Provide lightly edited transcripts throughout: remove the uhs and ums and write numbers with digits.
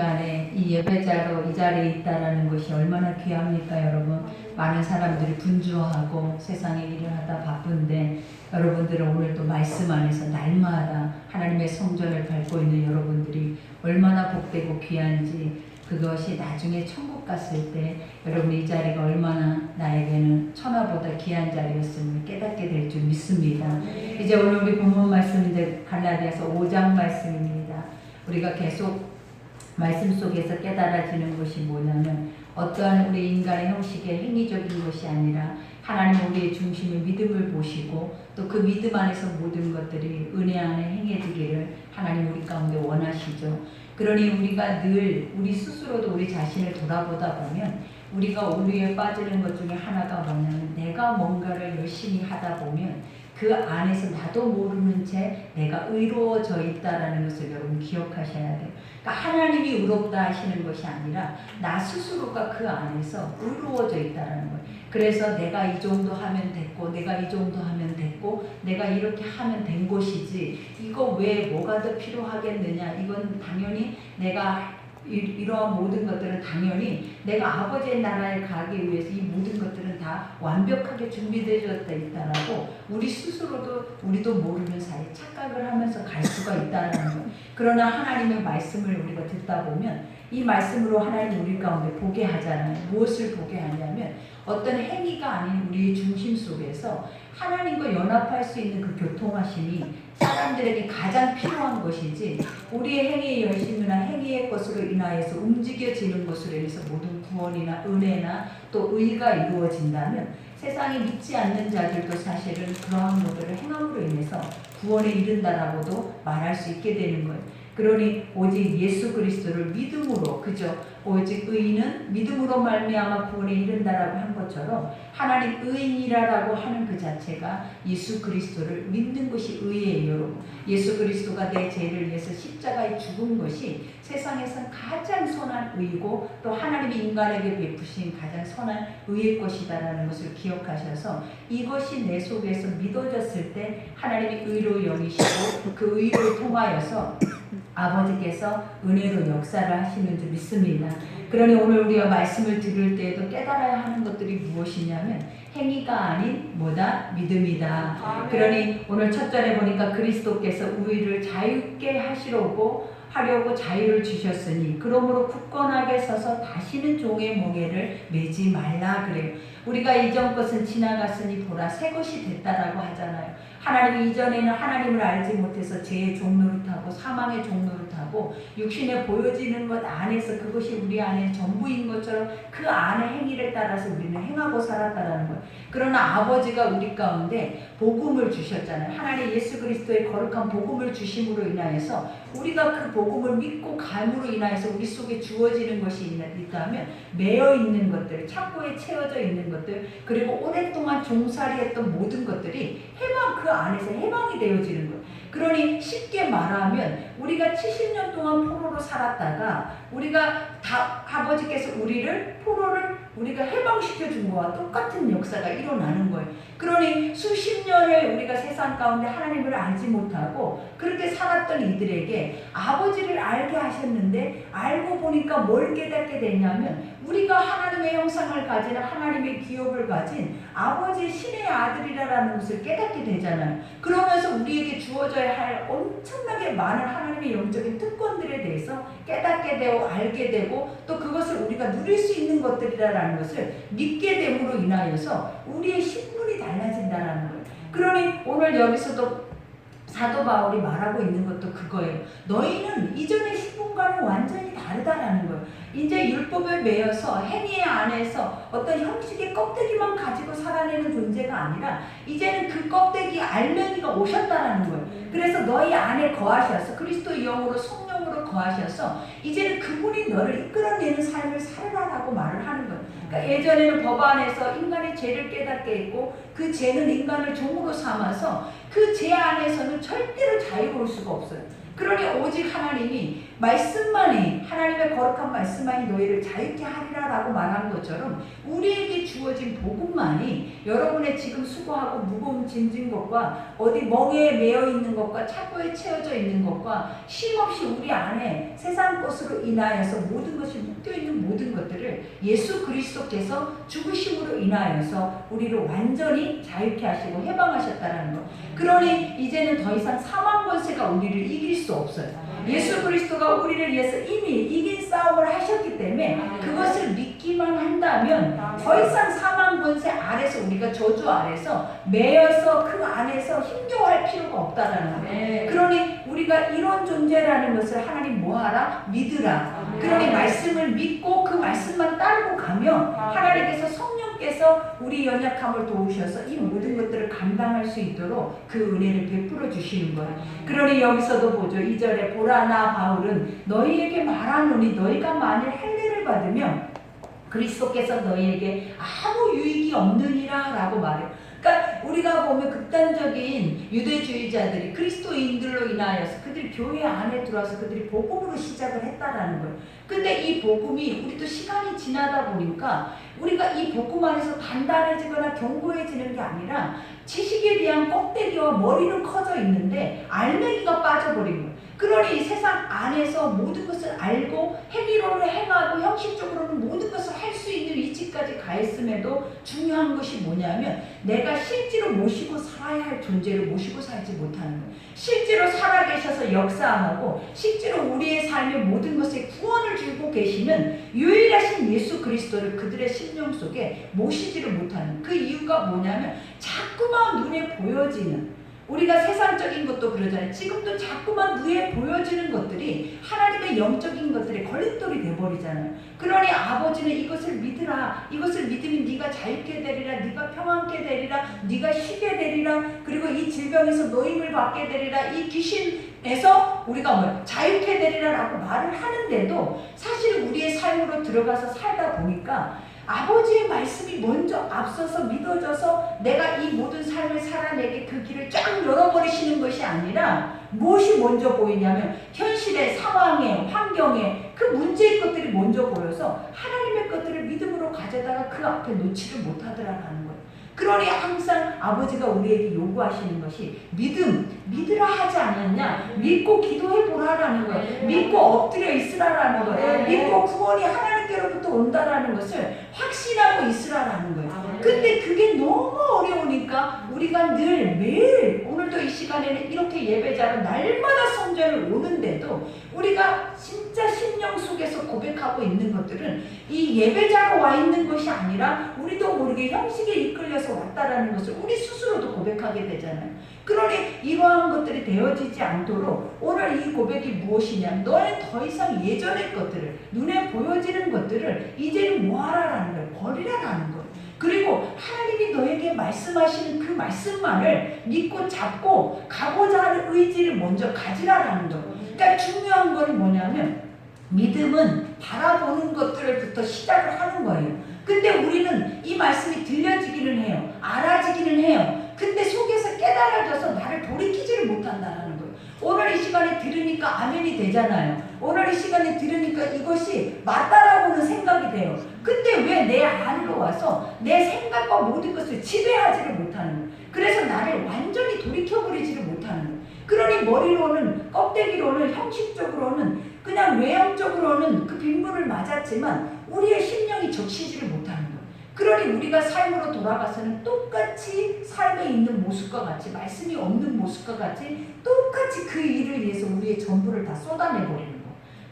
시간에 이 예배자로 이 자리에 있다라는 것이 얼마나 귀합니까, 여러분? 많은 사람들이 분주하고 세상에 일을 하다 바쁜데 여러분들은 오늘 또 말씀 안에서 날마다 하나님의 성전을 밟고 있는 여러분들이 얼마나 복되고 귀한지, 그것이 나중에 천국 갔을 때 여러분 이 자리가 얼마나 나에게는 천하보다 귀한 자리였음을 깨닫게 될 줄 믿습니다. 이제 오늘 우리 본문 말씀인데 갈라디아서 5장 말씀입니다. 우리가 계속 말씀 속에서 깨달아지는 것이 뭐냐면 어떠한 우리 인간의 형식의 행위적인 것이 아니라 하나님 우리의 중심을 믿음을 보시고 또 그 믿음 안에서 모든 것들이 은혜 안에 행해지기를 하나님 우리 가운데 원하시죠. 그러니 우리가 늘 우리 스스로도 우리 자신을 돌아보다 보면 우리가 오류에 빠지는 것 중에 하나가 뭐냐면 내가 뭔가를 열심히 하다 보면 그 안에서 나도 모르는 채 내가 의로워져 있다라는 것을 여러분 기억하셔야 돼요. 그러니까 하나님이 의롭다 하시는 것이 아니라 나 스스로가 그 안에서 의로워져 있다라는 거예요. 그래서 내가 이 정도 하면 됐고 내가 이 정도 하면 됐고 내가 이렇게 하면 된 것이지 이거 왜 뭐가 더 필요하겠느냐, 이건 당연히 내가 이러한 모든 것들은 당연히 내가 아버지의 나라에 가기 위해서 이 모든 것들은 다 완벽하게 준비되어 있다라고 우리 스스로도 우리도 모르는 사이에 착각을 하면서 갈 수가 있다는 거예요. 그러나 하나님의 말씀을 우리가 듣다 보면 이 말씀으로 하나님 우리 가운데 보게 하잖아요. 무엇을 보게 하냐면 어떤 행위가 아닌 우리의 중심 속에서 하나님과 연합할 수 있는 그 교통하심이 사람들에게 가장 필요한 것이지, 우리의 행위의 열심이나 행위의 것으로 인하여서 움직여지는 것으로 인해서 모든 구원이나 은혜나 또 의가 이루어진다면 세상에 믿지 않는 자들도 사실은 그러한 것들을 행함으로 인해서 구원에 이른다라고도 말할 수 있게 되는 거예요. 그러니 오직 예수 그리스도를 믿음으로, 그죠? 오직 의인은 믿음으로 말미암아 구원에 이른다라고 한 것처럼 하나님 의인이라고 하는 그 자체가 예수 그리스도를 믿는 것이 의예요, 여러분. 예수 그리스도가 내 죄를 위해서 십자가에 죽은 것이 세상에선 가장 선한 의고 또 하나님이 인간에게 베푸신 가장 선한 의의 것이다라는 것을 기억하셔서 이것이 내 속에서 믿어졌을 때 하나님이 의로 여기시고 그 의를 통하여서 아버지께서 은혜로 역사를 하시는 줄 믿습니다. 그러니 오늘 우리가 말씀을 들을 때에도 깨달아야 하는 것들이 무엇이냐면 행위가 아닌 뭐다? 믿음이다. 그러니 오늘 첫 절에 보니까 그리스도께서 우리를 자유케 하려고 자유를 주셨으니 그러므로 굳건하게 서서 다시는 종의 멍에를 매지 말라 그래요. 우리가 이전 것은 지나갔으니 보라 새 것이 됐다라고 하잖아요. 하나님이 이전에는 하나님을 알지 못해서 죄의 종노릇하고 사망의 종노릇하고 육신에 보여지는 것 안에서 그것이 우리 안에 전부인 것처럼 그 안의 행위를 따라서 우리는 행하고 살았다라는 거예요. 그러나 아버지가 우리 가운데 복음을 주셨잖아요. 하나님 예수 그리스도의 거룩한 복음을 주심으로 인하여서 우리가 그 복음을 믿고 감으로 인하여서 우리 속에 주어지는 것이 있다면 매여 있는 것들, 창고에 채워져 있는 것들, 그리고 오랫동안 종살이했던 모든 것들이 그 안에서 해방이 되어지는 거예요. 그러니 쉽게 말하면 우리가 70년 동안 포로로 살았다가 우리가 아버지께서 우리가 해방시켜 준 거와 똑같은 역사가 일어나는 거예요. 그러니 수십 년을 우리가 세상 가운데 하나님을 알지 못하고 그렇게 살았던 이들에게 아버지를 알게 하셨는데 알고 보니까 뭘 깨닫게 됐냐면 우리가 하나님의 형상을 가진 하나님의 기업을 가진 아버지의 신의 아들이라는 것을 깨닫게 되잖아요. 그러면서 우리에게 주어져야 할 엄청나게 많은 하나님의 영적인 특권들에 대해서 깨닫게 되고 알게 되고 또 그것을 우리가 누릴 수 있는 것들이라는 것을 믿게 됨으로 인하여서 우리의 신분이 달라진다는 거예요. 그러니 오늘 여기서도 사도 바울이 말하고 있는 것도 그거예요. 너희는 이전의 신분과는 완전히 다르다라는 거예요. 이제 율법에 매여서 행위 안에서 어떤 형식의 껍데기만 가지고 살아내는 존재가 아니라 이제는 그 껍데기 알맹이가 오셨다라는 거예요. 그래서 너희 안에 거하셔서 그리스도의 영으로 성령으로 거하셔서 이제는 그분이 너를 이끌어내는 삶을 살아라라고 말을 하는 거예요. 그러니까 예전에는 법 안에서 인간의 죄를 깨닫게 했고 그 죄는 인간을 종으로 삼아서 그 죄 안에서는 절대로 자유로울 수가 없어요. 그러니 오직 하나님이 말씀만이, 하나님의 거룩한 말씀만이 너희를 자유케 하리라 라고 말한 것처럼 우리에게 주어진 복음만이 여러분의 지금 수고하고 무거운 짐진 것과 어디 멍에 매여 있는 것과 착고에 채워져 있는 것과 쉼없이 우리 안에 세상 것으로 인하여서 모든 것이 묶여 있는 모든 것들을 예수 그리스도께서 죽으심으로 인하여서 우리를 완전히 자유케 하시고 해방하셨다는 것. 그러니 이제는 더 이상 사망 권세가 우리를 이길 수 없어요. 예수 그리스도가 우리를 위해서 이미 이긴 싸움을 하셨기 때문에 그것을 믿기만 한다면 더 이상 사망 권세 아래서, 우리가 저주 아래서 매여서 그 안에서 힘겨워할 필요가 없다라는 거예요. 그러니 우리가 이런 존재라는 것을 하나님 뭐하라? 믿으라. 그러니 말씀을 믿고 그 말씀만 따르고 가면 하나님께서 성령께서 우리 연약함을 도우셔서 이 모든 것들을 감당할 수 있도록 그 은혜를 베풀어 주시는 거예요. 그러니 여기서도 보죠. 2절에 보라 나 바울은 너희에게 말하노니 너희가 만일 할례를 받으면 그리스도께서 너희에게 아무 유익이 없느니라 라고 말해요. 그러니까 우리가 보면 극단적인 유대주의자들이 그리스도인들로 인하여서 그들이 교회 안에 들어와서 그들이 복음으로 시작을 했다라는 거예요. 근데 이 복음이 우리도 시간이 지나다 보니까 우리가 이 복음 안에서 단단해지거나 견고해지는 게 아니라 지식에 대한 껍데기와 머리는 커져 있는데 알맹이가 빠져버린 거예요. 그러니 세상 안에서 모든 것을 알고 행위로는 행하고 형식적으로는 모든 것을 할 수 있는 위치까지 가 있음에도 중요한 것이 뭐냐면 내가 실제로 모시고 살아야 할 존재를 모시고 살지 못하는 거예요. 실제로 살아계셔서 역사하고 실제로 우리의 삶의 모든 것에 구원을 주고 계시는 유일하신 예수 그리스도를 그들의 심령 속에 모시지를 못하는 그 이유가 뭐냐면 자꾸만 눈에 보여지는, 우리가 세상적인 것도 그러잖아요. 지금도 자꾸만 눈에 보여지는 것들이 하나님의 영적인 것들의 걸림돌이 돼버리잖아요. 그러니 아버지는 이것을 믿으라. 이것을 믿으면 네가 자유케 되리라. 네가 평안케 되리라. 네가 쉬게 되리라. 그리고 이 질병에서 노임을 받게 되리라. 이 귀신에서 우리가 자유케 되리라 라고 말을 하는데도 사실 우리의 삶으로 들어가서 살다 보니까 아버지의 말씀이 먼저 앞서서 믿어져서 내가 이 모든 삶을 살아내게 그 길을 쫙 열어버리시는 것이 아니라 무엇이 먼저 보이냐면 현실의 상황에, 환경에 그 문제의 것들이 먼저 보여서 하나님의 것들을 믿음으로 가져다가 그 앞에 놓지를 못하더라는 거예요. 그러니 항상 아버지가 우리에게 요구하시는 것이 믿으라 하지 않았냐? 믿고 기도해 보라라는 거예요. 믿고 엎드려 있으라라는 거예요. 믿고 구원이 하나님께로부터 온다라는 것을 확신하고 있으라라는 거예요. 근데 그게 너무 어려우니까 우리가 늘 매일, 오늘도 이 시간에는 이렇게 예배자로 날마다 성전을 오는데도 우리가 진짜 심령 속에서 고백하고 있는 것들은 이 예배자로 와 있는 것이 아니라 우리도 모르게 형식에 이끌려서 왔다라는 것을 우리 스스로도 고백하게 되잖아요. 그러니 이러한 것들이 되어지지 않도록 오늘 이 고백이 무엇이냐, 너는 더 이상 예전의 것들을, 눈에 보여지는 것들을 이제는 뭐하라라는 거예요. 버리라라는 거예요. 그리고 하나님이 너에게 말씀하시는 그 말씀만을 믿고 잡고 가고자 하는 의지를 먼저 가지라라는 거예요. 그러니까 중요한 건 뭐냐면 믿음은 바라보는 것들부터 시작을 하는 거예요. 근데 우리는 이 말씀이 들려지기는 해요. 알아지기는 해요. 근데 속에서 깨달아져서 나를 돌이키지를 못한다는 거예요. 오늘 이 시간에 들으니까 아멘이 되잖아요. 오늘 이 시간에 들으니까 이것이 맞다라고는 생각이 돼요. 근데 왜 내 안으로 와서 내 생각과 모든 것을 지배하지를 못하는 거예요. 그래서 나를 완전히 돌이켜버리지를 못하는 거예요. 그러니 머리로는, 껍데기로는, 형식적으로는, 그냥 외형적으로는 그 빗물을 맞았지만 우리의 심령이 적시지를 못하는 거예요. 그러니 우리가 삶으로 돌아가서는 똑같이 삶에 있는 모습과 같이, 말씀이 없는 모습과 같이 똑같이 그 일을 위해서 우리의 전부를 다 쏟아내버리는 거예요.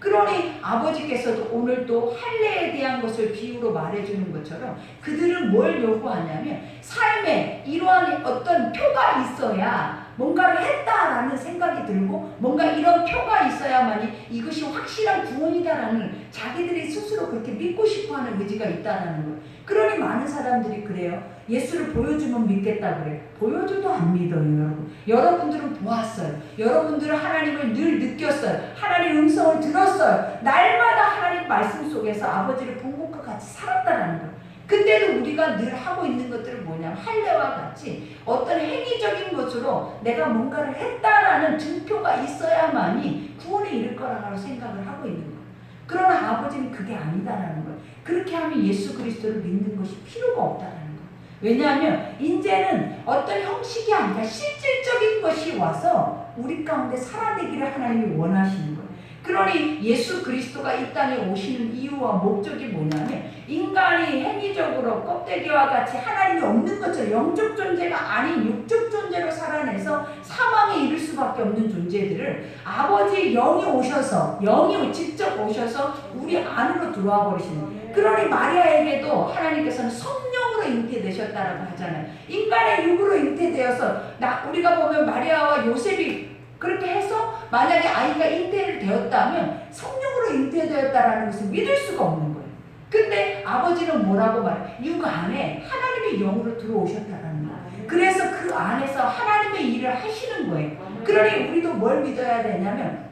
그러니 아버지께서도 오늘도 할례에 대한 것을 비유로 말해주는 것처럼 그들은 뭘 요구하냐면 삶에 이러한 어떤 표가 있어야 뭔가를 했다라는 생각이 들고 뭔가 이런 표가 있어야만이 이것이 확실한 구원이다라는 자기들이 스스로 그렇게 믿고 싶어하는 의지가 있다라는 거예요. 그러니 많은 사람들이 그래요. 예수를 보여주면 믿겠다 그래. 보여줘도 안 믿어요, 여러분. 여러분들은 보았어요. 여러분들은 하나님을 늘 느꼈어요. 하나님 음성을 들었어요. 날마다 하나님 말씀 속에서 아버지를 본 것과 같이 살았다라는 거예요. 근데도 우리가 늘 하고 있는 것들은 뭐냐면 할례와 같이 어떤 행위적인 것으로 내가 뭔가를 했다라는 증표가 있어야만이 구원에 이를 거라고 생각을 하고 있는 거예요. 그러나 아버지는 그게 아니다라는 거예요. 그렇게 하면 예수 그리스도를 믿는 것이 필요가 없다라는 거예요. 왜냐하면 이제는 어떤 형식이 아니라 실질적인 것이 와서 우리 가운데 살아내기를 하나님이 원하시는 거예요. 그러니 예수 그리스도가 이 땅에 오시는 이유와 목적이 뭐냐면 인간이 행위적으로 껍데기와 같이 하나님이 없는 것처럼 영적 존재가 아닌 육적 존재로 살아내서 사망에 이를 수밖에 없는 존재들을 아버지 영이 오셔서 영이 직접 오셔서 우리 안으로 들어와 버리시는 거예요. 그러니 마리아에게도 하나님께서는 성령으로 잉태되셨다라고 하잖아요. 인간의 육으로 잉태되어서 우리가 보면 마리아와 요셉이 그렇게 해서 만약에 아이가 잉태를 되었다면 성령으로 잉태되었다라는 것을 믿을 수가 없는 거예요. 근데 아버지는 뭐라고 말해요? 육 안에 하나님의 영으로 들어오셨다라는 거예요. 그래서 그 안에서 하나님의 일을 하시는 거예요. 그러니 우리도 뭘 믿어야 되냐면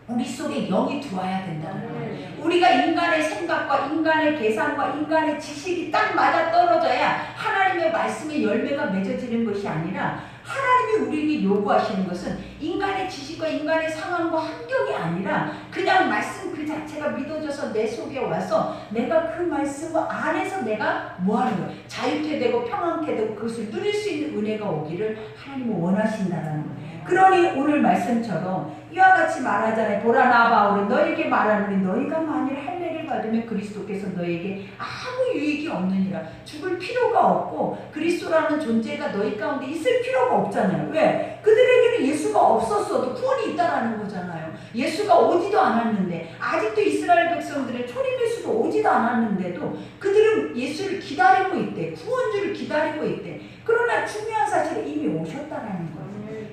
우리 속에 영이 들어와야 된다는 거예요. 우리가 인간의 생각과 인간의 계산과 인간의 지식이 딱 맞아 떨어져야 하나님의 말씀의 열매가 맺어지는 것이 아니라 하나님이 우리에게 요구하시는 것은 인간의 지식과 인간의 상황과 환경이 아니라 그냥 말씀 그 자체가 믿어져서 내 속에 와서 내가 그 말씀 안에서 내가 뭐하는 거예요? 자유케 되고 평안케 되고 그것을 누릴 수 있는 은혜가 오기를 하나님은 원하신다는 거예요. 그러니 오늘 말씀처럼 이와 같이 말하잖아요. 보라 나 바울은 너에게 말하노니 너희가 만일 할례를 받으면 그리스도께서 너에게 아무 유익이 없느니라. 죽을 필요가 없고 그리스도라는 존재가 너희 가운데 있을 필요가 없잖아요. 왜? 그들에게는 예수가 없었어도 구원이 있다라는 거잖아요. 예수가 오지도 않았는데 아직도 이스라엘 백성들의 초림 예수도 오지도 않았는데도 그들은 예수를 기다리고 있대. 구원주를 기다리고 있대. 그러나 중요한 사실은 이미 오셨다라는 거예요.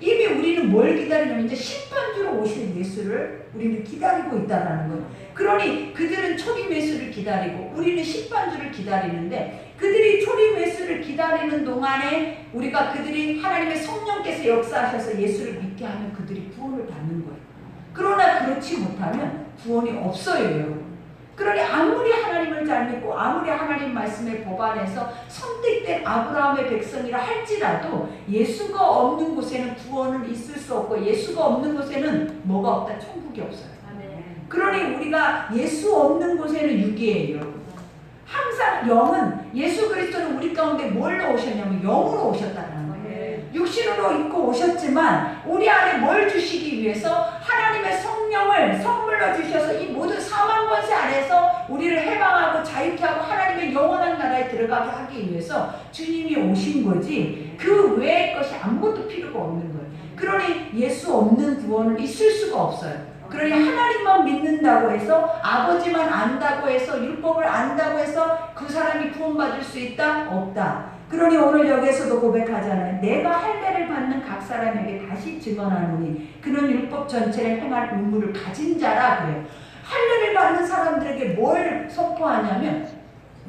이미 우리는 뭘 기다리냐면 이제 심판주로 오실 예수를 우리는 기다리고 있다는 거예요. 그러니 그들은 초림 예수를 기다리고 우리는 심판주를 기다리는데 그들이 초림 예수를 기다리는 동안에 우리가 그들이 하나님의 성령께서 역사하셔서 예수를 믿게 하면 그들이 구원을 받는 거예요. 그러나 그렇지 못하면 구원이 없어요, 여러분. 그러니 아무리 하나님을 잘 믿고 아무리 하나님 말씀에 법안에서 선택된 아브라함의 백성이라 할지라도 예수가 없는 곳에는 구원은 있을 수 없고 예수가 없는 곳에는 뭐가 없다? 천국이 없어요. 그러니 우리가 예수 없는 곳에는 육이에요, 여러분. 항상 영은 예수 그리스도는 우리 가운데 뭘로 오셨냐면 영으로 오셨다는 거예요. 육신으로 입고 오셨지만 우리 안에 뭘 주시기 위해서 하나님의 성령을 선물로 주셔서 이 모든 사망 권세 안에서 우리를 해방하고 자유케 하고 하나님의 영원한 나라에 들어가게 하기 위해서 주님이 오신 거지 그 외의 것이 아무것도 필요가 없는 거예요. 그러니 예수 없는 구원은 있을 수가 없어요. 그러니 하나님만 믿는다고 해서 아버지만 안다고 해서 율법을 안다고 해서 그 사람이 구원받을 수 있다? 없다. 그러니 오늘 여기에서도 고백하잖아요. 내가 할례를 받는 각 사람에게 다시 증언하노니 그는 율법 전체를 행할 의무를 가진 자라 그래요. 할례를 받는 사람들에게 뭘 선포하냐면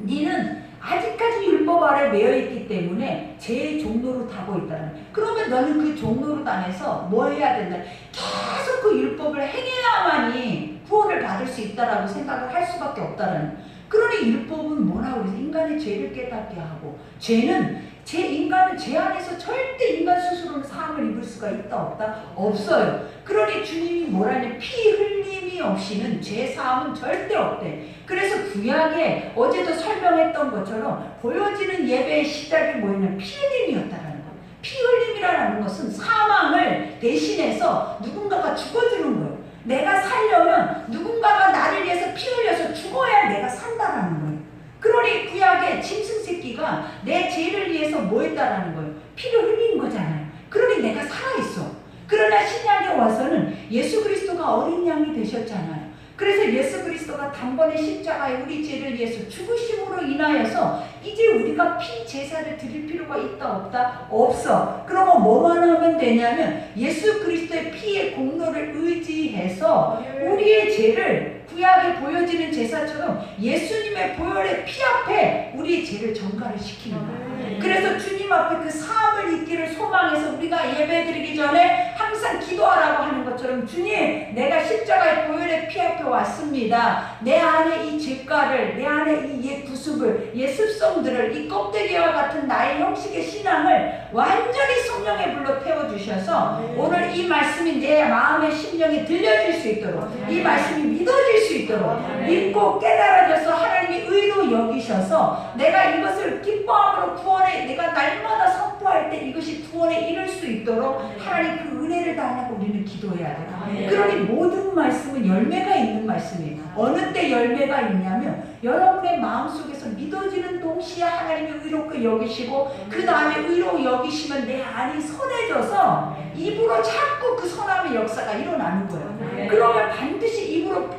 니는 아직까지 율법 아래 매여 있기 때문에 제 종로로 타고 있다는 거예요. 그러면 너는 그 종로로 안에서 뭐 해야 된다? 계속 그 율법을 행해야만이 구원을 받을 수 있다라고 생각을 할 수밖에 없다는 거예요. 그러니 율법은 뭐라고 그래서 인간의 죄를 깨닫게 하고 인간은 죄 안에서 절대 인간 스스로는 사함을 입을 수가 있다 없다? 없어요. 그러니 주님이 뭐라냐 피 흘림이 없이는 죄 사함은 절대 없대. 그래서 구약에 어제도 설명했던 것처럼 보여지는 예배의 시작이 뭐냐면 피 흘림이었다라는 거예요. 피 흘림이라는 것은 사망을 대신해서 누군가가 죽어주는 거예요. 내가 살려면 누군가가 나를 위해서 피 흘려서 죽어야 내가 산다라는 거예요. 그러니 구약의 짐승 새끼가 내 죄를 위해서 뭐 했다라는 거예요? 피를 흘린 거잖아요. 그러니 내가 살아있어. 그러나 신약에 와서는 예수 그리스도가 어린 양이 되셨잖아요. 그래서 예수 그리스도가 단번에 십자가에 우리 죄를 위해서 죽으심으로 인하여서 이제 우리가 피 제사를 드릴 필요가 있다 없다? 없어. 그러면 뭐만 하면 되냐면 예수 그리스도의 피의 공로를 의지해서 우리의 죄를 구약에 보여지는 제사처럼 예수님의 보혈의 피 앞에 우리의 죄를 전가를 시키는 거예요. 그래서 주님 앞에 그 사함을 잊기를 소망해서 우리가 예배드리기 전에 항상 항상 기도하라고 하는 것처럼 주님 내가 십자가의 보혈의 피 앞에 왔습니다. 내 안에 이 죄가를 내 안에 이 옛 구습을 옛 습성들을 이 껍데기와 같은 나의 형식의 신앙을 완전히 성령의 불로 태워주셔서 오늘 이 말씀이 내 마음의 심령에 들려질 수 있도록 이 말씀이 믿어질 수 있도록 믿고 깨달아져서 하나님이 의로 여기셔서 내가 이것을 기뻐함으로 구원에 내가 날마다 선포할 때 이것이 구원에 이를 수 있도록 하나님 그 은혜를 달라고 우리는 기도해야 돼요. 그러니 모든 말씀은 열매가 있는 말씀이에요. 어느 때 열매가 있냐면 여러분의 마음속에서 믿어지는 동시에 하나님이 의롭게 여기시고 그 다음에 의로 여기시면 내 안이 선해져서 입으로 자꾸 그 선함의 역사가 일어나는 거예요. 그러면 반드시 입으로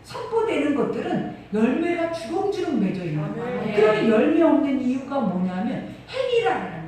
선포되는 것들은 열매가 주렁주렁 맺어 있는 거예요. 그러니 열매 없는 이유가 뭐냐면 행위라는 거예요.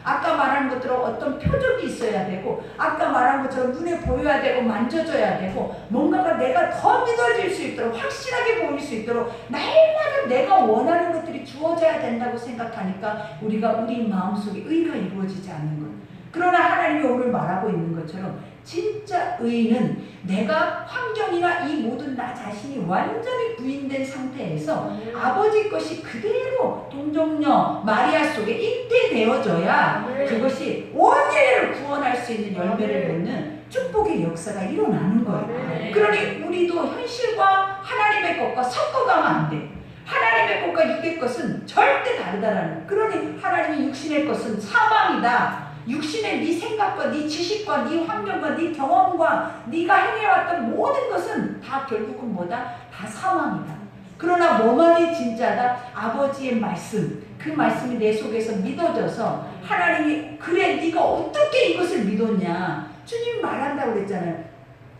아까 말한 것처럼 어떤 표적이 있어야 되고 아까 말한 것처럼 눈에 보여야 되고 만져져야 되고 뭔가가 내가 더 믿어질 수 있도록 확실하게 보일 수 있도록 날마다 내가 원하는 것들이 주어져야 된다고 생각하니까 우리가 우리 마음속에 의가 이루어지지 않는 거예요. 그러나 하나님이 오늘 말하고 있는 것처럼 진짜 의는 내가 환경이나 이 모든 나 자신이 완전히 부인된 상태에서 아버지 것이 그대로 동정녀 마리아 속에 입대되어져야 그것이 온 인류를 구원할 수 있는 열매를 맺는 축복의 역사가 일어나는 거예요. 그러니 우리도 현실과 하나님의 것과 섞어가면 안 돼. 하나님의 것과 이의 것은 절대 다르다라는. 그러니 하나님의 육신의 것은 사망이다. 육신의 네 생각과 네 지식과 네 환경과 네 경험과 네가 행해왔던 모든 것은 다 결국은 뭐다? 다 사망이다. 그러나 뭐만이 진짜다? 아버지의 말씀. 그 말씀이 내 속에서 믿어져서 하나님이 그래 네가 어떻게 이것을 믿었냐? 주님 말한다고 그랬잖아요.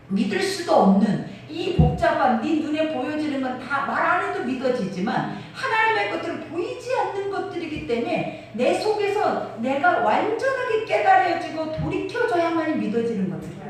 믿을 수도 없는 이 복잡한 네 눈에 보여지는 건 다 말 안 해도 믿어지지만 하나님의 것들은 보이지 않는 것들이기 때문에 내 속에서 내가 완전하게 깨달아지고 돌이켜져야만이 믿어지는 것들이야.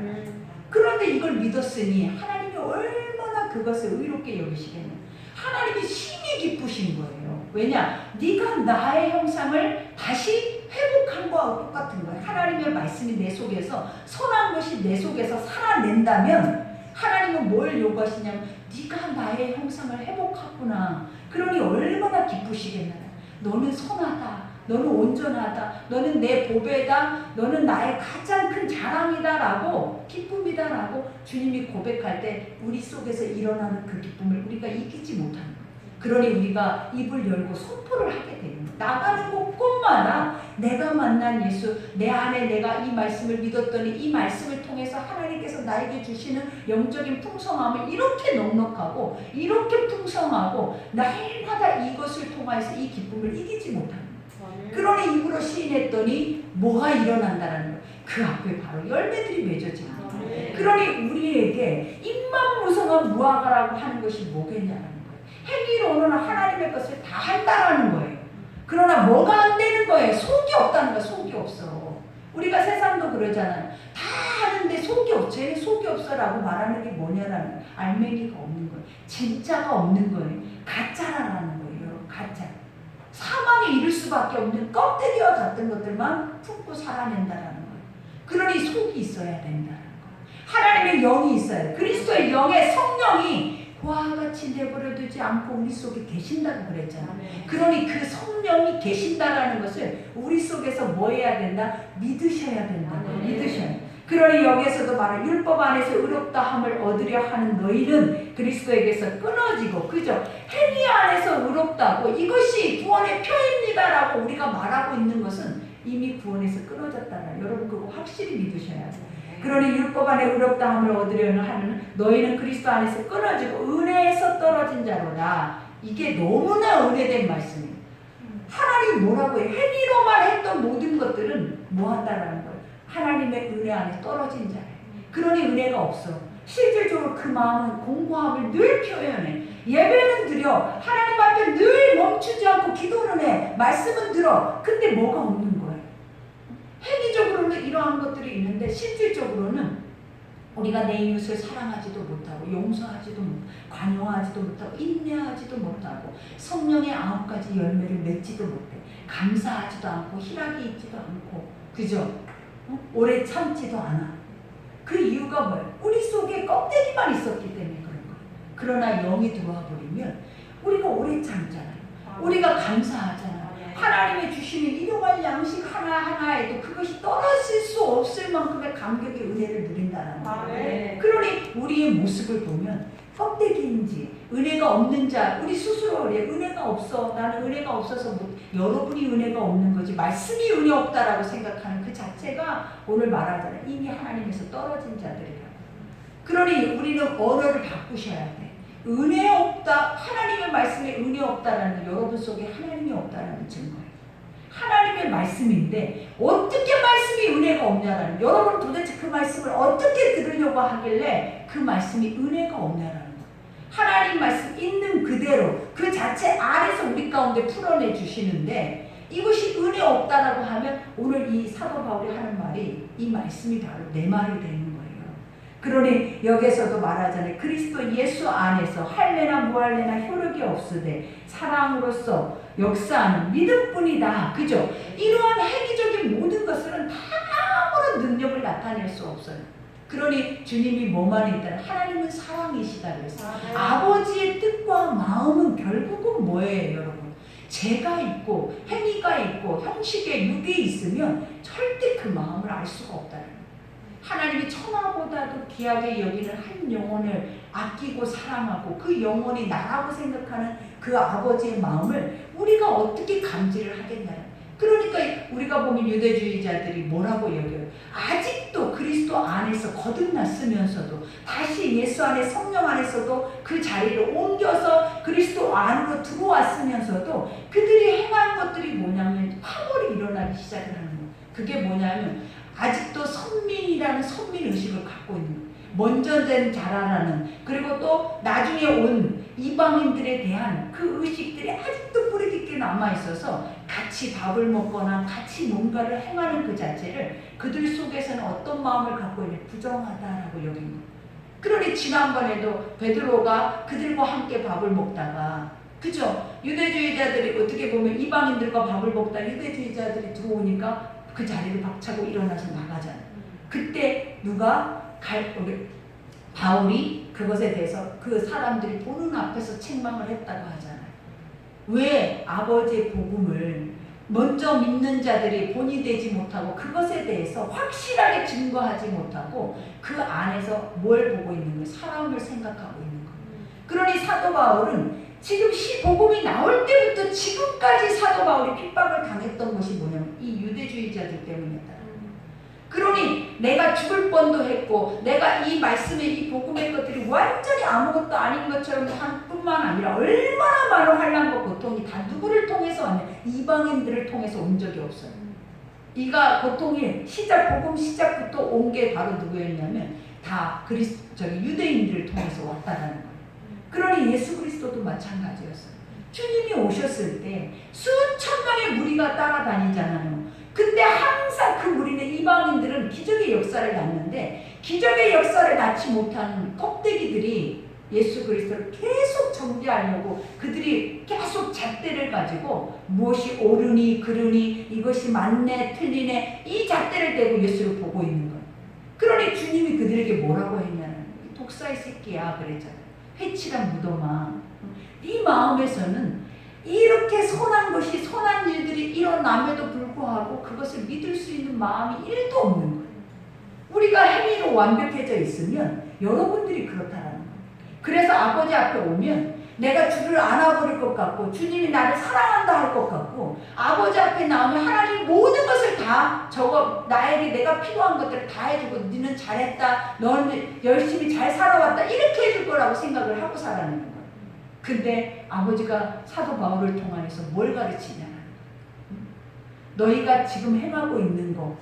그런데 이걸 믿었으니 하나님이 얼마나 그것을 의롭게 여기시겠냐. 하나님이 심히 기쁘신 거예요. 왜냐? 네가 나의 형상을 다시 회복한 거하고 똑같은 거예요. 하나님의 말씀이 내 속에서 선한 것이 내 속에서 살아낸다면 하나님은 뭘 요구하시냐면 네가 나의 형상을 회복하구나. 그러니 얼마나 기쁘시겠나. 너는 선하다. 너는 온전하다. 너는 내 보배다. 너는 나의 가장 큰 자랑이다 라고 기쁨이다 라고 주님이 고백할 때 우리 속에서 일어나는 그 기쁨을 우리가 이기지 못하는 거예요. 그러니 우리가 입을 열고 선포를 하게 되는 거예요. 나가는 곳곳마다 내가 만난 예수, 내 안에 내가 이 말씀을 믿었더니 이 말씀을 통해서 하나님께서 나에게 주시는 영적인 풍성함을 이렇게 넉넉하고 이렇게 풍성하고 날마다 이것을 통해서 이 기쁨을 이기지 못합니다. 그러니 입으로 시인했더니 뭐가 일어난다라는 거예요. 그 앞에 바로 열매들이 맺어지는 거예요. 그러니 우리에게 입만 무성한 무화과라고 하는 것이 뭐겠냐라는 거예요. 행위로는 하나님의 것을 다 한다라는 거예요. 그러나 뭐가 안 되는 거예요? 속이 없다는 거예요. 속이 없어. 우리가 세상도 그러잖아요. 다 하는데 속이 없어. 쟤는 속이 없어라고 말하는 게 뭐냐라는 거예요. 알맹이가 없는 거예요. 진짜가 없는 거예요. 가짜라는 거예요. 여러분, 가짜. 사망에 이를 수밖에 없는 껍데기와 같은 것들만 품고 살아낸다라는 거예요. 그러니 속이 있어야 된다는 거예요. 하나님의 영이 있어야 돼요. 그리스도의 영의 성령이 그와 같이 내버려두지 않고 우리 속에 계신다고 그랬잖아요. 그러니 그 성령이 계신다라는 것을 우리 속에서 뭐 해야 된다? 믿으셔야 된다. 믿으셔야. 그러니 여기에서도 말해 율법 안에서 의롭다 함을 얻으려 하는 너희는 그리스도에게서 끊어지고 그죠? 행위 안에서 의롭다고 이것이 구원의 표입니다라고 우리가 말하고 있는 것은 이미 구원에서 끊어졌다라. 여러분 그거 확실히 믿으셔야 돼요. 그러니 율법 안에 의롭다 함을 얻으려는 하는 너희는 그리스도 안에서 끊어지고 은혜에서 떨어진 자로다. 이게 너무나 은혜된 말씀이에요. 하나님 뭐라고 해요? 행위로만 했던 모든 것들은 뭐 한다라는 거예요. 하나님의 은혜 안에 떨어진 자예요. 그러니 은혜가 없어. 실질적으로 그 마음은 공고함을 늘 표현해. 예배는 드려. 하나님 앞에 늘 멈추지 않고 기도는 해. 말씀은 들어. 근데 뭐가 없는 거예요. 행위적으로는 이러한 것들이 있는데 실질적으로는 우리가 내 이웃을 사랑하지도 못하고 용서하지도 못하고 관용하지도 못하고 인내하지도 못하고 성령의 9가지 열매를 맺지도 못해. 감사하지도 않고 희락이 있지도 않고 그죠? 오래 참지도 않아. 그 이유가 뭐예요? 우리 속에 껍데기만 있었기 때문에 그런 거예요. 그러나 영이 들어와 버리면 우리가 오래 참잖아요. 우리가 감사하잖아요. 하나님의 주시는 일용할 양식 하나하나에도 그것이 떨어질 수 없을 만큼의 감격의 은혜를 누린다는 거예요. 그러니 우리의 모습을 보면 껍데기인지 은혜가 없는 자, 우리 스스로 그래. 은혜가 없어. 나는 은혜가 없어서 못. 여러분이 은혜가 없는 거지. 말씀이 은혜 없다라고 생각하는 그 자체가 오늘 말하잖아요. 이미 하나님에서 떨어진 자들이라고. 그러니 우리는 언어를 바꾸셔야 돼. 은혜 없다. 하나님의 말씀에 은혜 없다라는 여러분 속에 하나님이 없다라는 증거예요. 하나님의 말씀인데 어떻게 말씀이 은혜가 없냐라는, 여러분 도대체 그 말씀을 어떻게 들으려고 하길래 그 말씀이 은혜가 없냐라는 거예요. 하나님 말씀 있는 그대로 그 자체 안에서 우리 가운데 풀어내 주시는데 이것이 은혜 없다라고 하면 오늘 이 사도 바울이 하는 말이 이 말씀이 바로 내 말이 되는 거예요. 그러니 여기서도 말하잖아요. 그리스도 예수 안에서 할례나 무할례나 효력이 없으되 사랑으로서 역사하는 믿음뿐이다. 그죠? 이러한 행위적인 모든 것들은 다 아무런 능력을 나타낼 수 없어요. 그러니 주님이 뭐만 있다면 하나님은 사랑이시다 그랬어요. 아버지의 뜻과 마음은 결국은 뭐예요, 여러분? 죄가 있고 행위가 있고 형식의 육이 있으면 절대 그 마음을 알 수가 없다는 거예요. 하나님이 천하보다도 귀하게 여기는 한 영혼을 아끼고 사랑하고 그 영혼이 나라고 생각하는 그 아버지의 마음을 우리가 어떻게 감지를 하겠냐는. 그러니까 우리가 보면 유대주의자들이 뭐라고 여겨요? 아직도 그리스도 안에서 거듭났으면서도 다시 예수 안에 성령 안에서도 그 자리를 옮겨서 그리스도 안으로 들어왔으면서도 그들이 행한 것들이 뭐냐면 파벌이 일어나기 시작을 하는 거예요. 그게 뭐냐면 아직도 선민이라는 선민의식을 갖고 있는 거예요. 먼저 된 자라라는, 그리고 또 나중에 온 이방인들에 대한 그 의식들이 아직도 뿌리 깊게 남아있어서 같이 밥을 먹거나 같이 뭔가를 행하는 그 자체를 그들 속에서는 어떤 마음을 갖고 있는 부정하다라고 여긴 거예요. 그러니 지난번에도 베드로가 그들과 함께 밥을 먹다가, 그죠? 유대주의자들이 어떻게 보면 이방인들과 밥을 먹다 유대주의자들이 들어오니까 그 자리를 박차고 일어나서 나가잖아요. 그때 바울이 그것에 대해서 그 사람들이 보는 앞에서 책망을 했다고 하잖아요. 왜 아버지의 복음을 먼저 믿는 자들이 본이 되지 못하고 그것에 대해서 확실하게 증거하지 못하고 그 안에서 뭘 보고 있는 거예요? 사람을 생각하고 있는 거예요. 그러니 사도 바울은 지금 복음이 나올 때부터 지금까지 사도 바울이 핍박을 당했던 것이 뭐냐면 이 유대주의자들 때문이었다. 그러니 내가 죽을 뻔도 했고 내가 이 말씀의 이 복음의 것들이 완전히 아무것도 아닌 것처럼 한 뿐만 아니라 얼마나 많은 환난과 고통이 다 누구를 통해서 왔냐? 이방인들을 통해서 온 적이 없어요. 이가 고통이 복음 시작부터 온 게 바로 누구였냐면 다 유대인들을 통해서 왔다라는 거예요. 그러니 예수 그리스도도 마찬가지였어요. 주님이 오셨을 때 수천 명의 무리가 따라다니잖아요. 근데 항상 그 무리는 이방인들은 기적의 역사를 낳는데 기적의 역사를 낳지 못한 껍데기들이 예수 그리스도를 계속 정죄하려고 그들이 계속 잣대를 가지고 무엇이 옳으니 그르니 이것이 맞네 틀리네 이 잣대를 대고 예수를 보고 있는 거예요. 그러니 주님이 그들에게 뭐라고 했냐는, 독사의 새끼야 그랬잖아요. 회칠한 무덤아, 네 마음에서는 이렇게 선한 것이 선한 일들이 일어남에도 불구하고 그것을 믿을 수 있는 마음이 1도 없는 거예요. 우리가 행위로 완벽해져 있으면 여러분들이 그렇다라는 거예요. 그래서 아버지 앞에 오면 내가 주를 안아버릴 것 같고 주님이 나를 사랑한다 할 것 같고 아버지 앞에 나오면 하나님 모든 것을 다 나에게 내가 필요한 것들을 다 해주고 너는 잘했다, 너는 열심히 잘 살아왔다 이렇게 해줄 거라고 생각을 하고 살아내는 거예요. 근데 아버지가 사도 바울을 통해서 뭘 가르치냐? 너희가 지금 행하고 있는 거,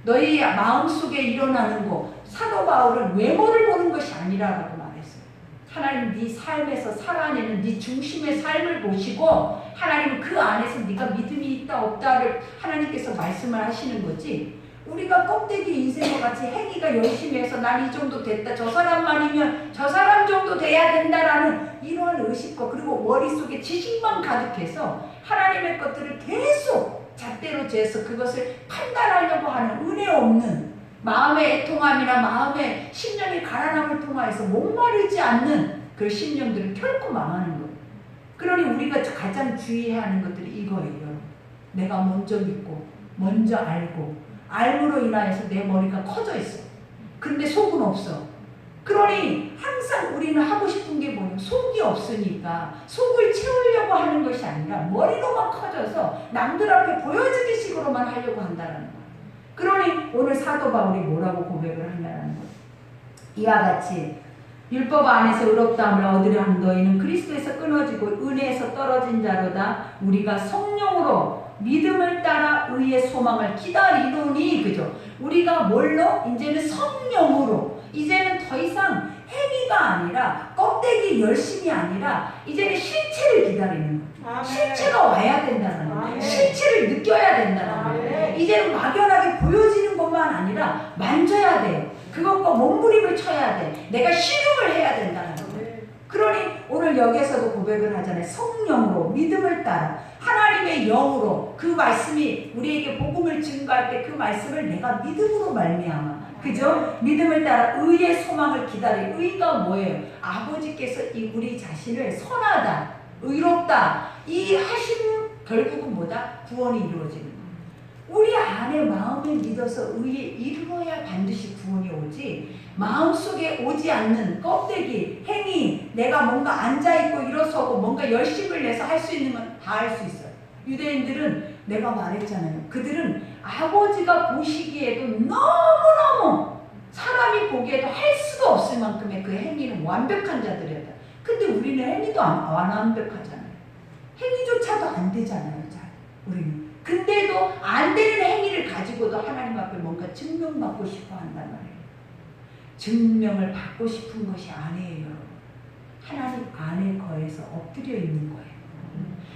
너희 마음속에 일어나는 거, 사도 바울은 외모를 보는 것이 아니라고 말했어요. 하나님 네 삶에서 살아내는 네 중심의 삶을 보시고 하나님은 그 안에서 네가 믿음이 있다 없다를 하나님께서 말씀을 하시는 거지, 우리가 껍데기 인생과 같이 행위가 열심히 해서 난 이 정도 됐다, 저 사람만이면 저 사람 정도 돼야 된다라는 이러한 의식과 그리고 머릿속에 지식만 가득해서 하나님의 것들을 계속 잣대로 재서 그것을 판단하려고 하는 은혜 없는 마음의 애통함이나 마음의 심령의 가난함을 통하여서 목마르지 않는 그 심령들은 결코 망하는 거예요. 그러니 우리가 가장 주의해야 하는 것들이 이거예요. 내가 먼저 믿고 먼저 알고 알므로 인하여서 내 머리가 커져 있어. 근데 속은 없어. 그러니 항상 우리는 하고 싶은 게 뭐냐? 속이 없으니까 속을 채우려고 하는 것이 아니라 머리로만 커져서 남들 앞에 보여주기 식으로만 하려고 한다는 거예요. 그러니 오늘 사도 바울이 뭐라고 고백을 한다는 거예요. 이와 같이 율법 안에서 의롭다함을 얻으려 한 너희는 그리스도에서 끊어지고 은혜에서 떨어진 자로다. 우리가 성령으로 믿음을 따라 의의 소망을 기다리노니. 그죠? 우리가 뭘로? 이제는 성령으로, 이제는 더 이상 행위가 아니라 껍데기 열심이 아니라 이제는 실체를 기다리는 거예요. 실체가 와야 된다는 거예요. 실체를 느껴야 된다는 거예요. 이제는 막연하게 보여지는 것만 아니라 만져야 돼요. 그것과 몸부림을 쳐야 돼. 내가 실험을 해야 된다는 거예요. 그러니 오늘 여기에서도 고백을 하잖아요. 성령으로 믿음을 따라 하나님의 영으로 그 말씀이 우리에게 복음을 증거할 때 그 말씀을 내가 믿음으로 말미암아, 그죠? 믿음을 따라 의의 소망을 기다려. 의가 뭐예요? 아버지께서 우리 자신을 선하다, 의롭다 이 하시는 결국은 뭐다? 구원이 이루어지는 거예요. 우리 안에 마음에 믿어서 의에 이르러야 반드시 구원이 오지, 마음속에 오지 않는 껍데기, 행위, 내가 뭔가 앉아있고 일어서고 뭔가 열심을 내서 할 수 있는 건 다 할 수 있어요. 유대인들은 내가 말했잖아요. 그들은 아버지가 보시기에도 너무너무 사람이 보기에도 할 수가 없을 만큼의 그 행위는 완벽한 자들이었다. 근데 우리는 행위도 안 완벽하잖아요. 행위조차도 안 되잖아요. 잘 우리는. 근데도 안 되는 행위를 가지고도 하나님 앞에 뭔가 증명받고 싶어 한단 말이에요. 증명을 받고 싶은 것이 아니에요. 하나님 안에 거해서 엎드려 있는 거예요.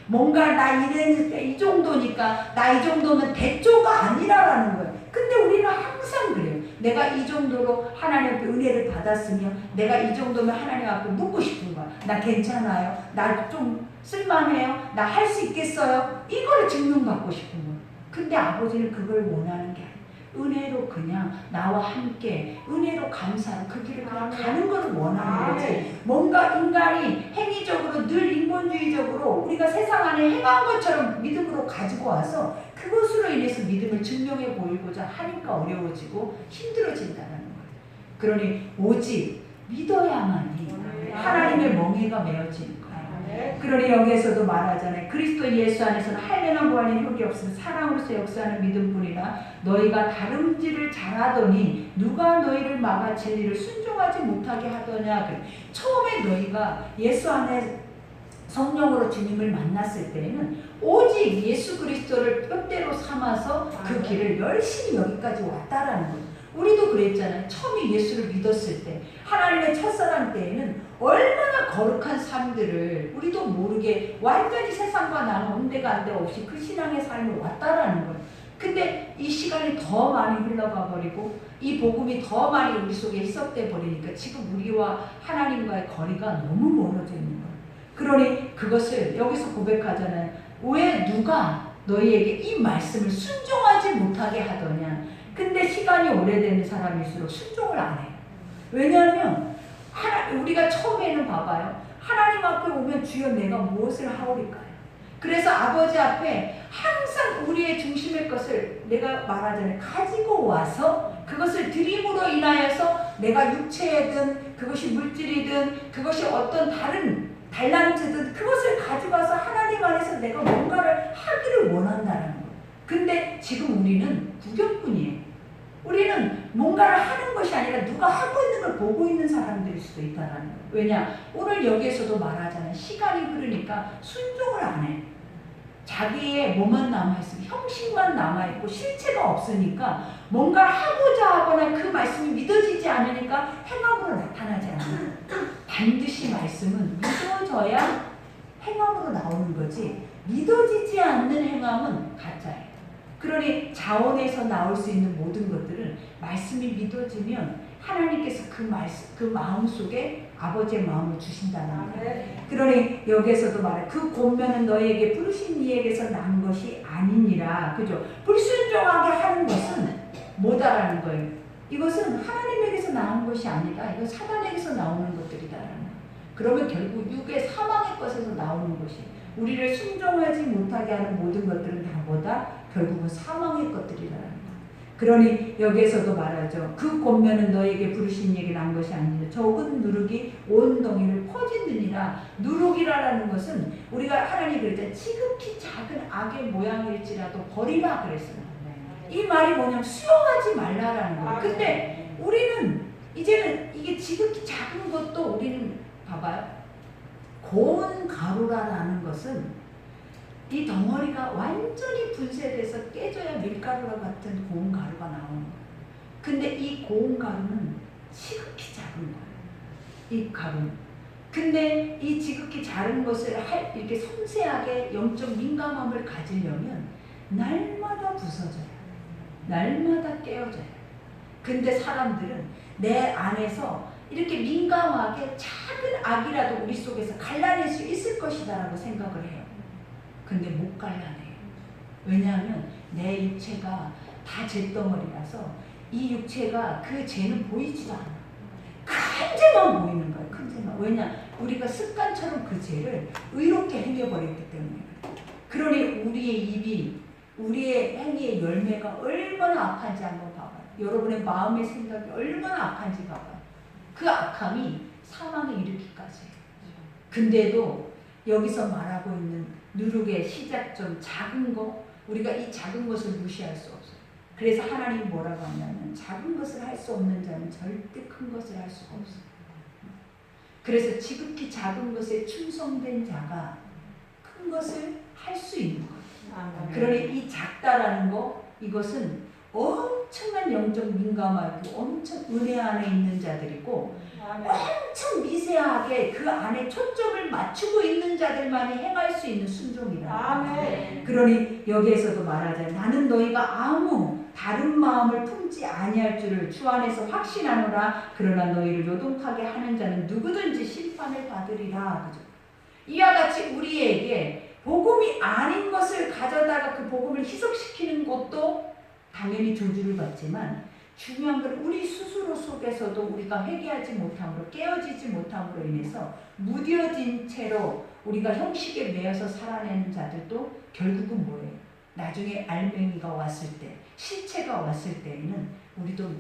뭔가 나 이랬을 이 정도니까 나 이 정도면 대조가 아니라라는 거예요. 근데 우리는 항상 그래요. 내가 이 정도로 하나님 앞에 은혜를 받았으면 내가 이 정도면 하나님 앞에 묻고 싶은 거야. 나 괜찮아요? 나 좀 쓸만해요? 나 할 수 있겠어요? 이거를 증명받고 싶은 거예요. 근데 아버지는 그걸 원하는 게 아니에요. 은혜로 그냥 나와 함께 은혜로 감사하는 그 길을 그냥 가는 걸 원하는 거지. 뭔가 인간이 행위적으로 늘 인본주의적으로 우리가 세상 안에 행한 것처럼 믿음으로 가지고 와서 그것으로 인해서 믿음을 증명해 보이고자 하니까 어려워지고 힘들어진다는 거예요. 그러니 오직 믿어야만이 하나님의 멍에가 메어지는 거예요. 그러니 여기에서도 말하잖아요. 그리스도 예수 안에서는 할례나 부활의 효력이 없으면 사랑으로서 역사하는 믿음뿐이나 너희가 다름질을 잘하더니 누가 너희를 막아 진리를 순종하지 못하게 하더냐. 처음에 너희가 예수 안에 성령으로 주님을 만났을 때에는 오직 예수 그리스도를 뼈대로 삼아서 그 길을 열심히 여기까지 왔다라는 거예요. 우리도 그랬잖아요. 처음에 예수를 믿었을 때 하나님의 첫사랑 때에는 얼마나 거룩한 삶들을 우리도 모르게 완전히 세상과 나는 온데간데 없이 그 신앙의 삶을 왔다라는 거예요. 근데 이 시간이 더 많이 흘러가 버리고 이 복음이 더 많이 우리 속에 희석돼 버리니까 지금 우리와 하나님과의 거리가 너무 멀어져 있는 거예요. 그러니 그것을 여기서 고백하잖아요. 왜 누가 너희에게 이 말씀을 순종하지 못하게 하더냐. 근데 시간이 오래되는 사람일수록 순종을 안 해요. 왜냐하면 우리가 처음에는 봐봐요. 하나님 앞에 오면 주여 내가 무엇을 하오리까요? 그래서 아버지 앞에 항상 우리의 중심의 것을 내가 말하자면 가지고 와서 그것을 드림으로 인하여서 내가 육체든 그것이 물질이든 그것이 어떤 다른 달란트든 그것을 가져가서 하나님 안에서 내가 뭔가를 하기를 원한다는 거예요. 근데 지금 우리는 구경꾼이에요. 우리는 뭔가를 하는 것이 아니라 누가 하고 있는 걸 보고 있는 사람들일 수도 있다는 거예요. 왜냐? 오늘 여기에서도 말하잖아요. 시간이 흐르니까 순종을 안 해. 자기의 몸만 남아있으면 형식만 남아있고 실체가 없으니까 뭔가 하고자 하거나 그 말씀이 믿어지지 않으니까 행함으로 나타나지 않아요. 반드시 말씀은 믿어져야 행함으로 나오는 거지 믿어지지 않는 행함은 가짜예요. 그러니 자원에서 나올 수 있는 모든 것들은 말씀이 믿어지면 하나님께서 그 마음 속에 아버지의 마음을 주신다는 거예요. 그러니 여기에서도 말해 그 권면은 너희에게 부르신 이에게서 난 것이 아니니라. 그죠? 불순종하게 하는 것은 뭐다라는 거예요. 이것은 하나님에게서 나온 것이 아니다. 이건 사단에게서 나오는 것들이다라는 거예요. 그러면 결국 육의 사망의 것에서 나오는 것이 우리를 순종하지 못하게 하는 모든 것들은 다 뭐다? 결국은 사망의 것들이라는 거예요. 그러니 여기에서도 말하죠. 그 권면은 너에게 부르신 얘기 난 것이 아니라 적은 누룩이 온 동이를 퍼지느니라. 누룩이라는 것은 우리가 하나님이 그랬잖아요. 지극히 작은 악의 모양일지라도 버리라 그랬어요. 이 말이 뭐냐면 수용하지 말라라는 거예요. 근데 우리는 이제는 이게 지극히 작은 것도 우리는 봐봐요. 고운 가루라는 것은 이 덩어리가 완전히 분쇄돼서 깨져야 밀가루와 같은 고운 가루가 나오는 거예요. 근데 이 고운 가루는 지극히 작은 거예요. 이 가루는. 근데 이 지극히 작은 것을 이렇게 섬세하게 영적 민감함을 가지려면 날마다 부서져요. 날마다 깨어져요. 근데 사람들은 내 안에서 이렇게 민감하게 작은 악이라도 우리 속에서 갈라낼 수 있을 것이다 라고 생각을 해요. 근데 못 갈라내요. 왜냐하면 내 육체가 다 죄덩어리라서 이 육체가 그 죄는 보이지도 않아. 큰 죄만 보이는 거예요. 큰 죄만. 왜냐? 우리가 습관처럼 그 죄를 의롭게 행해버렸기 때문에. 그러니 우리의 입이 우리의 행위의 열매가 얼마나 악한지 한번 봐봐요. 여러분의 마음의 생각이 얼마나 악한지 봐봐요. 그 악함이 사망에 이르기까지 해요. 근데도 여기서 말하고 있는 누룩의 시작점 작은 거, 우리가 이 작은 것을 무시할 수 없어요. 그래서 하나님이 뭐라고 하냐면 작은 것을 할 수 없는 자는 절대 큰 것을 할 수가 없어요. 그래서 지극히 작은 것에 충성된 자가 큰 것을 할 수 있는 거예요. 그러니 이 작다라는 거, 이것은 엄청난 영적 민감하고 엄청 은혜 안에 있는 자들이고 엄청 미세하게 그 안에 초점을 맞추고 있는 자들만이 행할 수 있는 순종이다. 그러니 여기에서도 말하자면 나는 너희가 아무 다른 마음을 품지 아니할 줄을 주 안에서 확신하노라. 그러나 너희를 요동하게 하는 자는 누구든지 심판을 받으리라. 그죠? 이와 같이 우리에게 복음이 아닌 것을 가져다가 그 복음을 희석시키는 것도 당연히 저주를 받지만 중요한 건 우리 스스로 속에서도 우리가 회개하지 못함으로 깨어지지 못함으로 인해서 무뎌진 채로 우리가 형식에 매여서 살아내는 자들도 결국은 뭐예요? 나중에 알맹이가 왔을 때, 실체가 왔을 때에는 우리도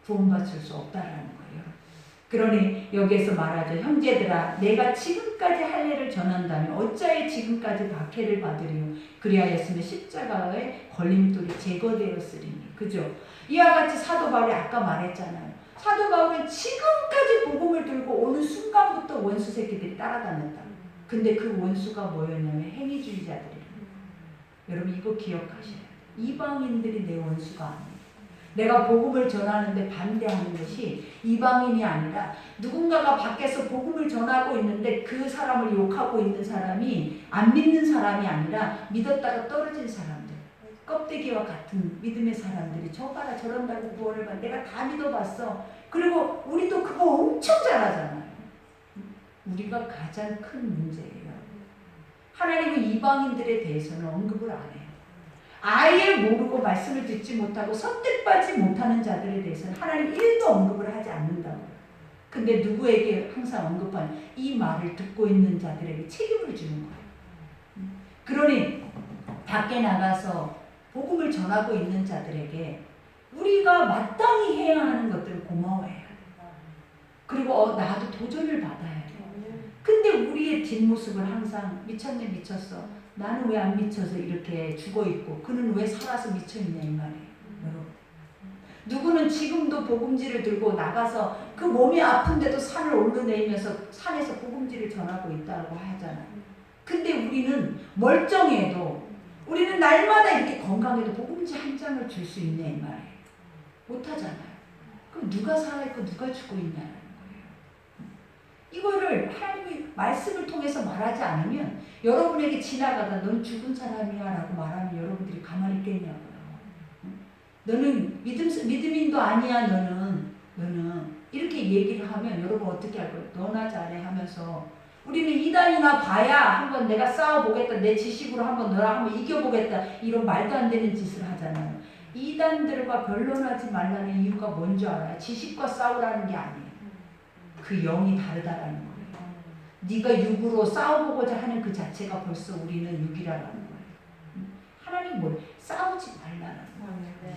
구원받을 수 없다라는 거예요. 그러니 여기에서 말하죠. 형제들아 내가 지금까지 할례를 전한다면 어찌하여 지금까지 박해를 받으리요. 그리하였으면 십자가의 걸림돌이 제거되었으리니. 그죠? 이와 같이 사도 바울이 아까 말했잖아요. 사도 바울은 지금까지 복음을 들고 오는 순간부터 원수 새끼들이 따라다녔다. 근데 그 원수가 뭐였냐면 행위주의자들이에요. 여러분 이거 기억하셔야 돼요. 이방인들이 내 원수가 아니에요. 내가 복음을 전하는데 반대하는 것이 이방인이 아니라 누군가가 밖에서 복음을 전하고 있는데 그 사람을 욕하고 있는 사람이 안 믿는 사람이 아니라 믿었다가 떨어진 사람들, 껍데기와 같은 믿음의 사람들이 저 봐라 저런다고 구원을 받 내가 다 믿어봤어. 그리고 우리도 그거 엄청 잘하잖아요. 우리가 가장 큰 문제예요. 하나님은 이방인들에 대해서는 언급을 안 해요. 아예 모르고 말씀을 듣지 못하고 선택받지 못하는 자들에 대해서는 하나님 1도 언급을 하지 않는다고요. 근데 누구에게 항상 언급하는 이 말을 듣고 있는 자들에게 책임을 주는 거예요. 그러니 밖에 나가서 복음을 전하고 있는 자들에게 우리가 마땅히 해야 하는 것들을 고마워해야 돼요. 그리고 나도 도전을 받아야 돼요. 근데 우리의 뒷모습을 항상 미쳤네 미쳤어. 나는 왜 안 미쳐서 이렇게 죽어있고 그는 왜 살아서 미쳐있냐 이 말이에요. 여러분. 누구는 지금도 복음지를 들고 나가서 그 몸이 아픈데도 산을 오르내리면서 산에서 복음지를 전하고 있다고 하잖아요. 근데 우리는 멀쩡해도 우리는 날마다 이렇게 건강해도 복음지 한 장을 줄 수 있냐 이 말이에요. 못하잖아요. 그럼 누가 살아있고 누가 죽고 있냐는 거예요. 이거를 하나님이 말씀을 통해서 말하지 않으면 여러분에게 지나가다 넌 죽은 사람이야 라고 말하면 여러분들이 가만히 있겠냐고요. 너는 믿음인도 아니야 너는 이렇게 얘기를 하면 여러분 어떻게 할 거예요? 너나 잘해 하면서 우리는 이단이나 봐야 한번 내가 싸워보겠다 내 지식으로 한번 너랑 한번 이겨보겠다 이런 말도 안 되는 짓을 하잖아요. 이단들과 변론하지 말라는 이유가 뭔지 알아요? 지식과 싸우라는 게 아니에요. 그 영이 다르다라는 거예요. 네가 육으로 싸워보고자 하는 그 자체가 벌써 우리는 육이라는 거예요. 하나님 뭘 싸우지 말라는 거예요.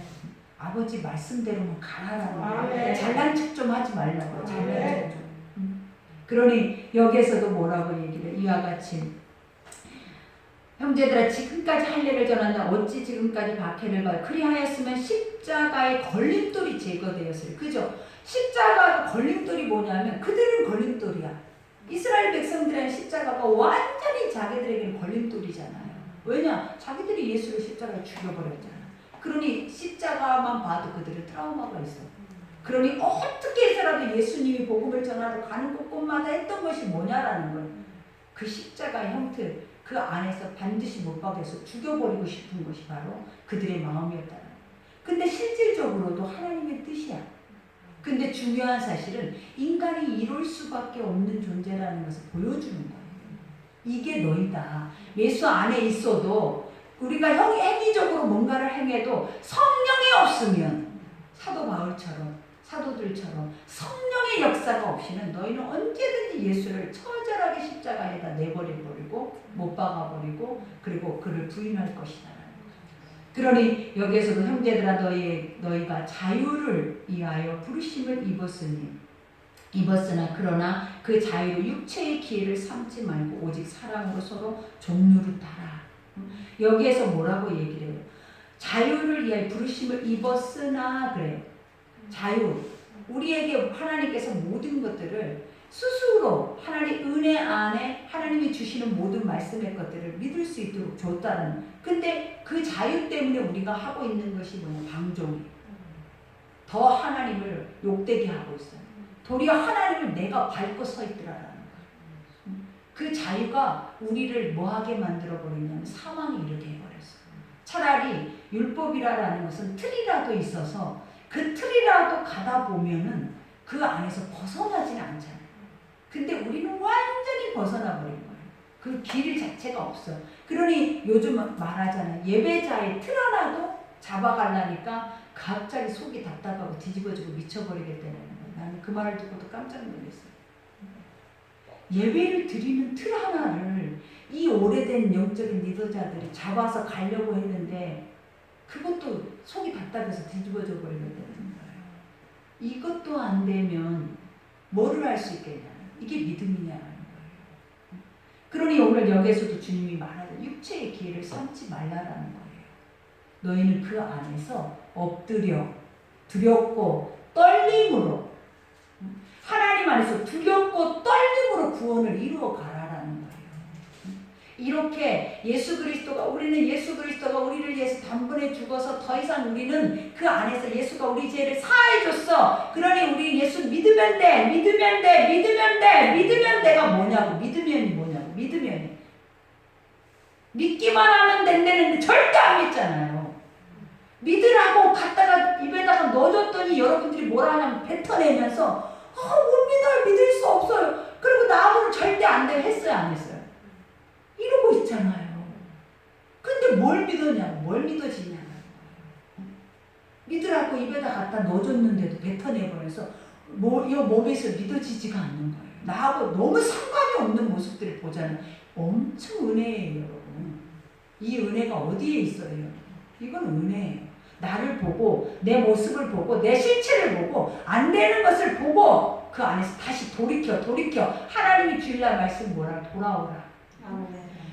아버지 말씀대로만 가라라는 거예요. 잘난 척 좀 하지 말라고. 잘난 척 좀. 그러니 여기에서도 뭐라고 얘기를 해? 이와 같이 형제들아 지금까지 할례를 전한다. 어찌 지금까지 박해를 받아 그리하였으면 십자가의 걸림돌이 제거되었어요. 그죠? 십자가 걸림돌이 뭐냐면 그들은 걸림돌이야. 이스라엘 백성들의 십자가가 완전히 자기들에게는 걸림돌이잖아요. 왜냐? 자기들이 예수를 십자가에 죽여버렸잖아. 그러니 십자가만 봐도 그들은 트라우마가 있어. 그러니 어떻게 해서라도 예수님이 복음을 전하러 가는 곳곳마다 했던 것이 뭐냐라는 거예요. 그 십자가의 형태, 그 안에서 반드시 못 박여서 죽여버리고 싶은 것이 바로 그들의 마음이었다는 거예요. 근데 실질적으로도 하나님의 뜻이야. 근데 중요한 사실은 인간이 이룰 수밖에 없는 존재라는 것을 보여주는 거예요. 이게 너희다. 예수 안에 있어도 우리가 행위적으로 뭔가를 행해도 성령이 없으면 사도 바울처럼 사도들처럼 성령의 역사가 없이는 너희는 언제든지 예수를 처절하게 십자가에다 내버려버리고 못 박아버리고 그리고 그를 부인할 것이다. 그러니 여기에서도 형제들아 너희가 자유를 위하여 부르심을 입었으나 그러나 그 자유로 육체의 기회를 삼지 말고 오직 사랑으로 서로 종노릇하라. 여기에서 뭐라고 얘기를 해요? 자유를 위하여 부르심을 입었으나 그래요. 자유. 우리에게 하나님께서 모든 것들을 스스로 하나님 은혜 안에 하나님이 주시는 모든 말씀의 것들을 믿을 수 있도록 줬다는. 근데 그 자유 때문에 우리가 하고 있는 것이 뭐냐? 방종이에요. 더 하나님을 욕되게 하고 있어요. 도리어 하나님을 내가 밟고 서 있더라라는 거예요. 그 자유가 우리를 뭐하게 만들어버리냐면 사망에 이르게 해버렸어요. 차라리 율법이라는 것은 틀이라도 있어서 그 틀이라도 가다 보면은 그 안에서 벗어나지는 않잖아요. 근데 우리는 완전히 벗어나 버린 거예요. 그 길 자체가 없어요. 그러니 요즘 말하잖아요. 예배자의 틀 하나도 잡아가려니까 갑자기 속이 답답하고 뒤집어지고 미쳐버리겠다는 거예요. 나는 그 말을 듣고도 깜짝 놀랐어요. 예배를 드리는 틀 하나를 이 오래된 영적인 리더자들이 잡아서 가려고 했는데 그것도 속이 답답해서 뒤집어져 버리겠다는 거예요. 이것도 안 되면 뭐를 할 수 있겠냐. 이게 믿음이냐라는 거예요. 그러니 오늘 여기에서도 주님이 말하는 육체의 기회를 삼지 말라라는 거예요. 너희는 그 안에서 엎드려 두렵고 떨림으로 하나님 안에서 두렵고 떨림으로 구원을 이루어 가라라는 거예요. 이렇게 우리는 예수 그리스도가 우리를 위해서 단번에 죽어서 더 이상 우리는 그 안에서 예수가 우리 죄를 사해줬어. 그러니 우리 예수 믿으면 돼. 믿으면 돼가 뭐냐고. 믿으면이 믿기만 하면 된다는데 절대 안 믿잖아요. 믿으라고 갖다가 입에다가 넣어줬더니 여러분들이 뭐라 하냐면 뱉어내면서 못 믿어요. 믿을 수 없어요. 그리고 나하고는 절대 안 돼요. 했어요? 안 했어요? 이러고 있잖아요. 근데 뭘 믿었냐고. 뭘 믿어지냐고. 믿으라고 입에다 갖다 넣어줬는데도 뱉어내버려서 이 몸에서 믿어지지가 않는 거예요. 나하고 너무 상관이 없는 모습들을 보잖아요. 엄청 은혜예요, 여러분. 이 은혜가 어디에 있어요, 여러분? 이건 은혜예요. 나를 보고 내 모습을 보고 내 실체를 보고 안 되는 것을 보고 그 안에서 다시 돌이켜 하나님이 주일날 말씀 뭐라 돌아오라.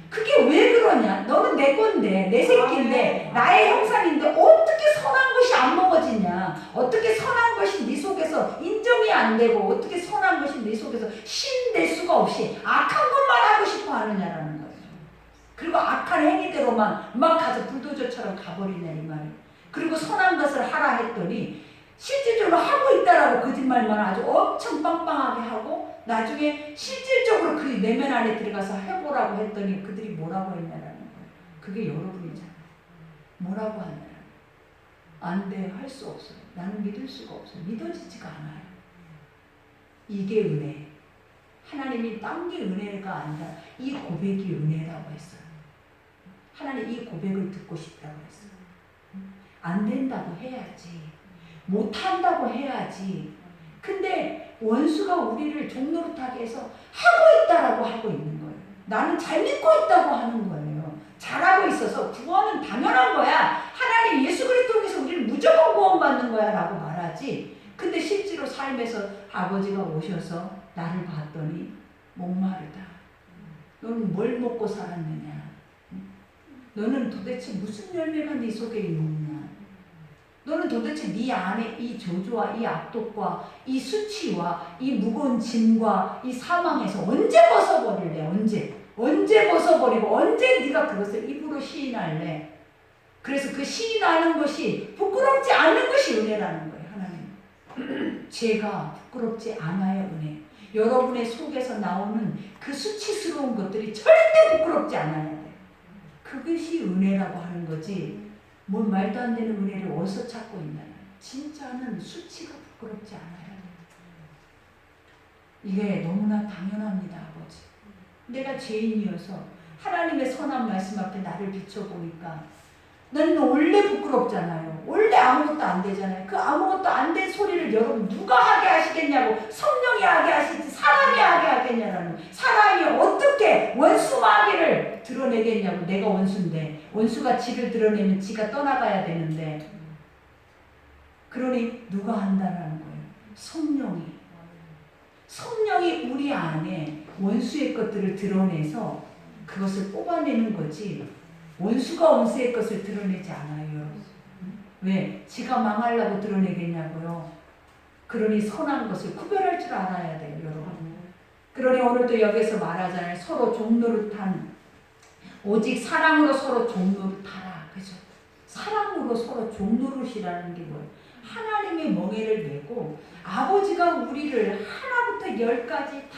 그게 왜 그러냐? 너는 내 건데 내 새끼인데 나의 형상인데 어떻게 선한 것이 안 먹어지냐? 어떻게 선한 것이 네 속에서 인정이 안 되고 어떻게 선한 것이 네 속에서 신낼 수가 없이 악한 것만 하고 싶어 하느냐라는 거예요. 그리고 악한 행위대로만 막 가서 불도저처럼 가버리냐 이 말이에요. 그리고 선한 것을 하라 했더니 실질적으로 하고 있다라고 거짓말만 아주 엄청 빵빵하게 하고 나중에 실질적으로 그 내면 안에 들어가서 해보라고 했더니 그들이 뭐라고 했냐라는 거예요. 그게 여러분이잖아요. 뭐라고 하냐라는 거예요. 안 돼, 할 수 없어요. 나는 믿을 수가 없어요. 믿어지지가 않아요. 이게 은혜. 하나님이 딴 게 은혜가 아니라 이 고백이 은혜라고 했어요. 하나님 이 고백을 듣고 싶다고 했어요. 안 된다고 해야지. 못한다고 해야지. 근데 원수가 우리를 종노릇하게 해서 하고 있다라고 하고 있는 거예요. 나는 잘 믿고 있다고 하는 거예요. 잘하고 있어서 구원은 당연한 거야. 하나님 예수 그리스도 통해서 우리는 무조건 구원받는 거야 라고 말하지. 근데 실제로 삶에서 아버지가 오셔서 나를 봤더니 목마르다. 너는 뭘 먹고 살았느냐? 너는 도대체 무슨 열매가 네 속에 있느냐? 너는 도대체 네 안에 이 저주와 이 악독과 이 수치와 이 무거운 짐과 이 사망에서 언제 벗어버릴래? 언제 벗어버리고 언제 네가 그것을 입으로 시인할래? 그래서 그 시인하는 것이 부끄럽지 않은 것이 은혜라는 거예요. 하나님 제가 부끄럽지 않아요. 은혜. 여러분의 속에서 나오는 그 수치스러운 것들이 절대 부끄럽지 않아야 돼. 그것이 은혜라고 하는 거지. 뭘 말도 안 되는 은혜를 어디서 찾고 있냐. 진짜는 수치가 부끄럽지 않아요. 이게 너무나 당연합니다. 아버지. 내가 죄인이어서 하나님의 선한 말씀 앞에 나를 비춰보니까 나는 원래 부끄럽잖아요. 원래 아무것도 안 되잖아요. 그 아무것도 안 된 소리를 여러분 누가 하게 하시겠냐고. 성령이 하게 하시지 사람이 하게 하겠냐라는. 사람이 어떻게 원수 마귀를 드러내겠냐고. 내가 원수인데 원수가 지를 드러내면 지가 떠나가야 되는데 그러니 누가 한다는 거예요. 성령이 우리 안에 원수의 것들을 드러내서 그것을 뽑아내는 거지 원수가 원수의 것을 드러내지 않아요. 왜? 지가 망하려고 드러내겠냐고요. 그러니 선한 것을 구별할 줄 알아야 돼요. 여러분. 그러니 오늘도 여기서 말하잖아요. 서로 종노릇한 오직 사랑으로 서로 종노릇하라. 그죠? 사랑으로 서로 종노릇이라는 게 뭐예요? 하나님의 멍에를 메고 아버지가 우리를 하나부터 열까지 다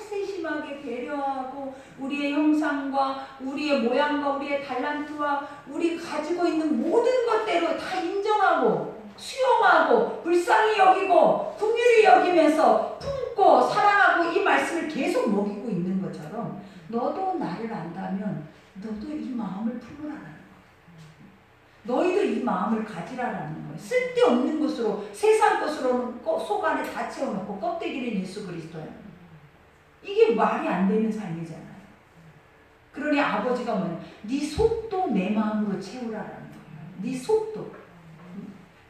세심하게 배려하고 우리의 형상과 우리의 모양과 우리의 달란트와 우리 가지고 있는 모든 것대로 다 인정하고 수용하고 불쌍히 여기고 긍휼히 여기면서 품고 사랑하고 이 말씀을 계속 먹이고 있는 것처럼 너도 나를 안다면 너도 이 마음을 품으라는 거예요. 너희도 이 마음을 가지라라는 거예요. 쓸데없는 것으로 세상 것으로는 속 안에 다 채워놓고 껍데기는 예수 그리스도예요. 이게 말이 안 되는 삶이잖아요. 그러니 아버지가 뭐냐? 네 속도 내 마음으로 채우라라는 거예요. 네 속도.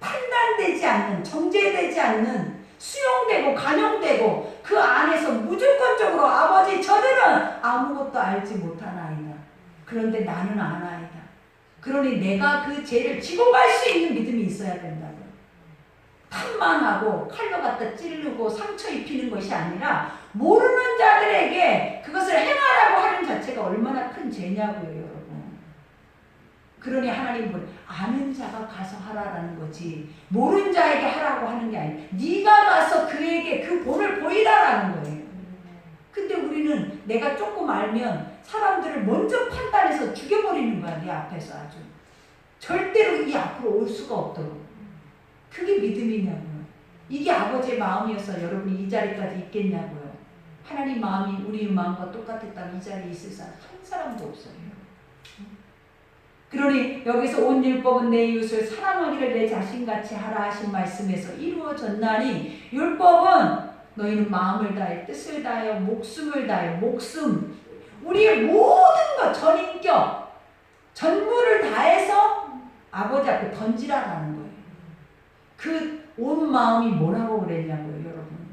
판단되지 않는, 정죄되지 않는, 수용되고 간용되고 그 안에서 무조건적으로 아버지 저들은 아무것도 알지 못하나이다. 그런데 나는 아나이다. 그러니 내가 그 죄를 지고 갈 수 있는 믿음이 있어야 된다고요. 탐만하고 칼로 갖다 찌르고 상처 입히는 것이 아니라 모르는 자들에게 그것을 행하라고 하는 자체가 얼마나 큰 죄냐고요, 여러분. 그러니 하나님은 아는 자가 가서 하라라는 거지 모르는 자에게 하라고 하는 게 아니에요. 네가 가서 그에게 그 본을 보이라라는 거예요. 근데 우리는 내가 조금 알면 사람들을 먼저 판단해서 죽여버리는 거야. 네 앞에서 아주. 절대로 이 앞으로 올 수가 없도록. 그게 믿음이냐고요. 이게 아버지의 마음이어서 여러분이 이 자리까지 있겠냐고요. 하나님 마음이 우리 마음과 똑같았다면 이 자리에 있을 사람 한 사람도 없어요. 그러니 여기서 온 율법은 내 이웃을 사랑하기를 내 자신같이 하라 하신 말씀에서 이루어졌나니 율법은 너희는 마음을 다해 뜻을 다하여 목숨을 다해 목숨 우리의 모든 것 전인격 전부를 다해서 아버지 앞에 던지라라는 거예요. 그 온 마음이 뭐라고 그랬냐고요, 여러분.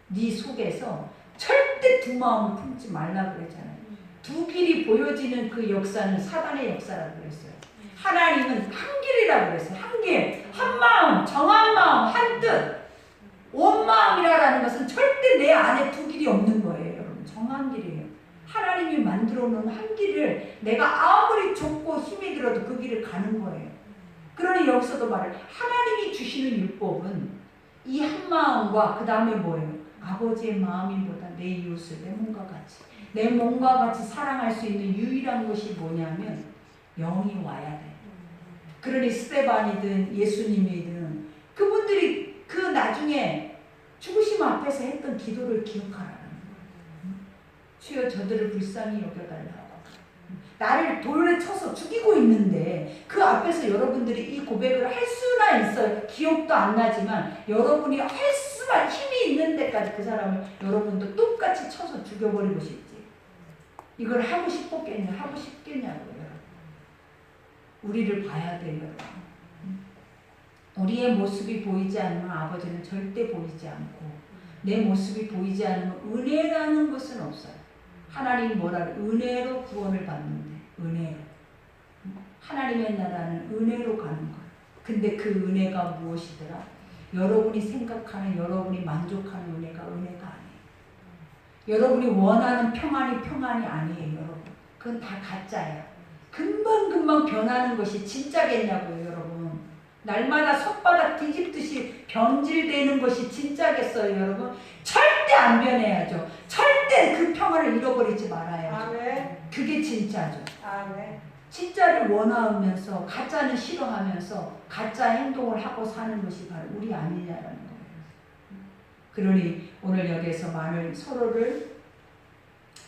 네 속에서 절대 두 마음을 품지 말라고 그랬잖아요. 두 길이 보여지는 그 역사는 사단의 역사라고 그랬어요. 하나님은 한 길이라고 그랬어요. 한 길, 한 마음, 정한 마음, 한 뜻. 온 마음이라는 것은 절대 내 안에 두 길이 없는 거예요, 여러분. 정한 길이에요. 하나님이 만들어 놓은 한 길을 내가 아무리 좁고 힘이 들어도 그 길을 가는 거예요. 그러니 여기서도 말을 하나님이 주시는 율법은 이 한 마음과 그 다음에 뭐예요? 아버지의 마음이보다 내 이웃을 내 몸과 같이 내 몸과 같이 사랑할 수 있는 유일한 것이 뭐냐면 영이 와야 돼. 그러니 스데반이든 예수님이든 그분들이 그 나중에 죽으심 앞에서 했던 기도를 기억하라는 거예요. 주여 저들을 불쌍히 여겨달라고. 나를 돌에 쳐서 죽이고 있는데 그 앞에서 여러분들이 이 고백을 할 수나 있어요. 기억도 안 나지만 여러분이 할 수만 힘이 있는 데까지 그 사람을 여러분도 똑같이 쳐서 죽여버리고 싶지. 이걸 하고 싶었겠냐? 하고 싶겠냐고요. 우리를 봐야 돼요. 우리의 모습이 보이지 않으면 아버지는 절대 보이지 않고 내 모습이 보이지 않으면 은혜라는 것은 없어요. 하나님 뭐라 그래? 은혜로 구원을 받는데 은혜로. 하나님의 나라는 은혜로 가는 거예요. 근데 그 은혜가 무엇이더라? 여러분이 생각하는 여러분이 만족하는 은혜가 아니에요. 여러분이 원하는 평안이 아니에요. 여러분. 그건 다 가짜예요. 금방금방 변하는 것이 진짜겠냐고요. 여러분. 날마다 손바닥 뒤집듯이 변질되는 것이 진짜겠어요. 여러분. 절대 안 변해야죠. 절대 그 평안을 잃어버리지 말아야죠. 아멘. 그게 진짜죠. 아멘. 진짜를 원하면서 가짜는 싫어하면서 가짜 행동을 하고 사는 것이 바로 우리 아니냐라는 거예요. 그러니 오늘 여기에서 만일 서로를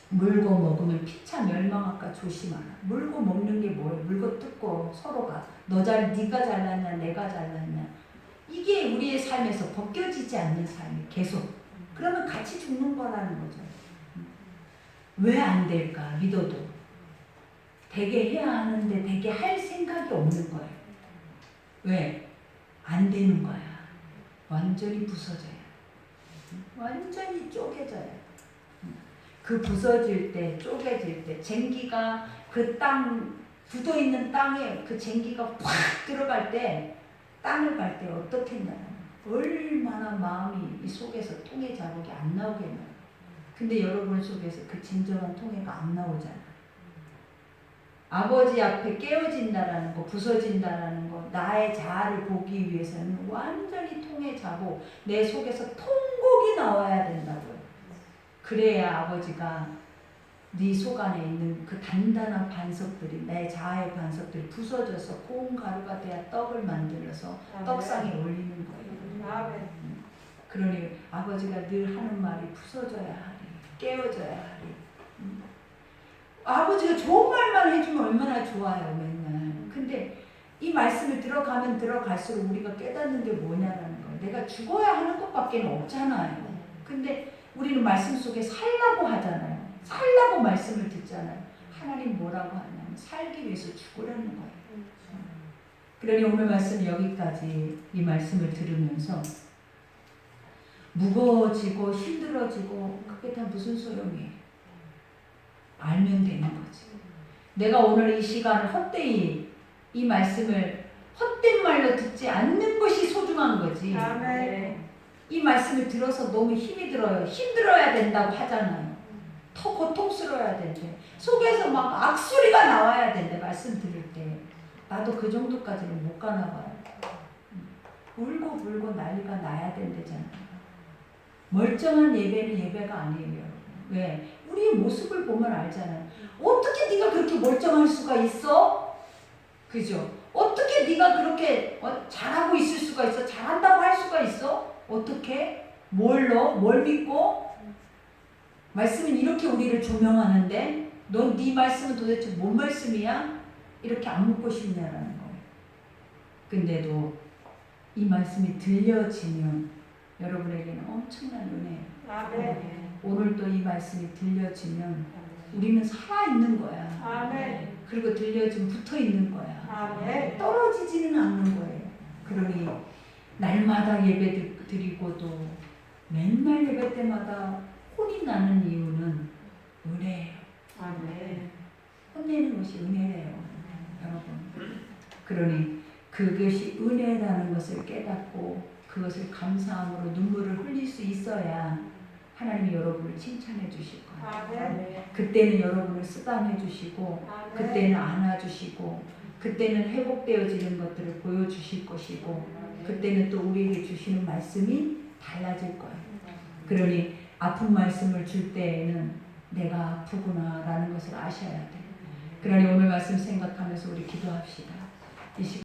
물고 먹으면 피차 멸망할까 조심하라. 물고 먹는 게 뭐예요? 물고 뜯고 서로가 네가 잘났냐 내가 잘났냐 이게 우리의 삶에서 벗겨지지 않는 삶이 계속. 그러면 같이 죽는 거라는 거죠. 왜 안 될까? 믿어도 되게 해야 하는데 되게 할 생각이 없는 거예요. 왜? 안 되는 거야. 완전히 부서져요. 완전히 쪼개져요. 그 부서질 때, 쪼개질 때, 쟁기가 그 땅, 굳어있는 땅에 그 쟁기가 팍 들어갈 때, 땅을 갈 때 어떻겠냐. 얼마나 마음이 이 속에서 통해 자국이 안 나오겠나요. 근데 여러분 속에서 그 진정한 통해가 안 나오잖아요. 아버지 앞에 깨어진다라는 거, 부서진다라는 거, 나의 자아를 보기 위해서는 완전히 통해 자고 내 속에서 통곡이 나와야 된다고요. 그래야 아버지가 네 속 안에 있는 그 단단한 반석들이 내 자아의 반석들이 부서져서 고운 가루가 되어 떡을 만들어서 떡상에 올리는 거예요. 그러니 아버지가 늘 하는 말이 부서져야 하리, 깨어져야 하리. 아버지가 좋은 말만 해주면 얼마나 좋아요, 맨날. 근데 이 말씀을 들어가면 들어갈수록 우리가 깨닫는 게 뭐냐라는 거예요. 내가 죽어야 하는 것밖에 없잖아요. 근데 우리는 말씀 속에 살라고 하잖아요. 살라고 말씀을 듣잖아요. 하나님 뭐라고 하냐면 살기 위해서 죽으라는 거예요. 그러니 오늘 말씀 여기까지 이 말씀을 들으면서 무거워지고 힘들어지고 그게 다 무슨 소용이에요. 알면 되는 거지. 내가 오늘 이 시간을 헛되이 이 말씀을 헛된 말로 듣지 않는 것이 소중한 거지. 아멘. 이 말씀을 들어서 너무 힘이 들어요. 힘들어야 된다고 하잖아요. 더 고통스러워야 된대. 속에서 막 악소리가 나와야 된대. 말씀 들을 때. 나도 그 정도까지는 못 가나 봐요. 울고 불고 난리가 나야 된대잖아요. 멀쩡한 예배는 예배가 아니에요. 여러분. 왜? 우리의 모습을 보면 알잖아요. 어떻게 네가 그렇게 멀쩡할 수가 있어? 그죠? 어떻게 네가 그렇게 잘하고 있을 수가 있어? 잘한다고 할 수가 있어? 어떻게? 뭘 믿고? 말씀은 이렇게 우리를 조명하는데 넌 네 말씀은 도대체 뭔 말씀이야? 이렇게 안 묻고 싶냐라는 거예요. 근데도 이 말씀이 들려지면 여러분에게는 엄청난 은혜예요. 아멘. 오늘 또 이 말씀이 들려지면 우리는 살아있는 거야. 아멘. 그리고 들려지면 붙어있는 거야. 아멘. 떨어지지는 않는 거예요. 그러니 날마다 예배 드리고도 맨날 예배 때마다 혼이 나는 이유는 은혜예요. 아멘. 혼내는 것이 은혜래요. 여러분. 그러니 그것이 은혜라는 것을 깨닫고 그것을 감사함으로 눈물을 흘릴 수 있어야 하나님이 여러분을 칭찬해 주실 거예요. 아멘. 그때는 여러분을 쓰담해 주시고 그때는 안아주시고 그때는 회복되어지는 것들을 보여주실 것이고 그때는 또 우리에게 주시는 말씀이 달라질 거예요. 그러니 아픈 말씀을 줄 때에는 내가 아프구나 라는 것을 아셔야 돼요. 그러니 오늘 말씀 생각하면서 우리 기도합시다. 이 시간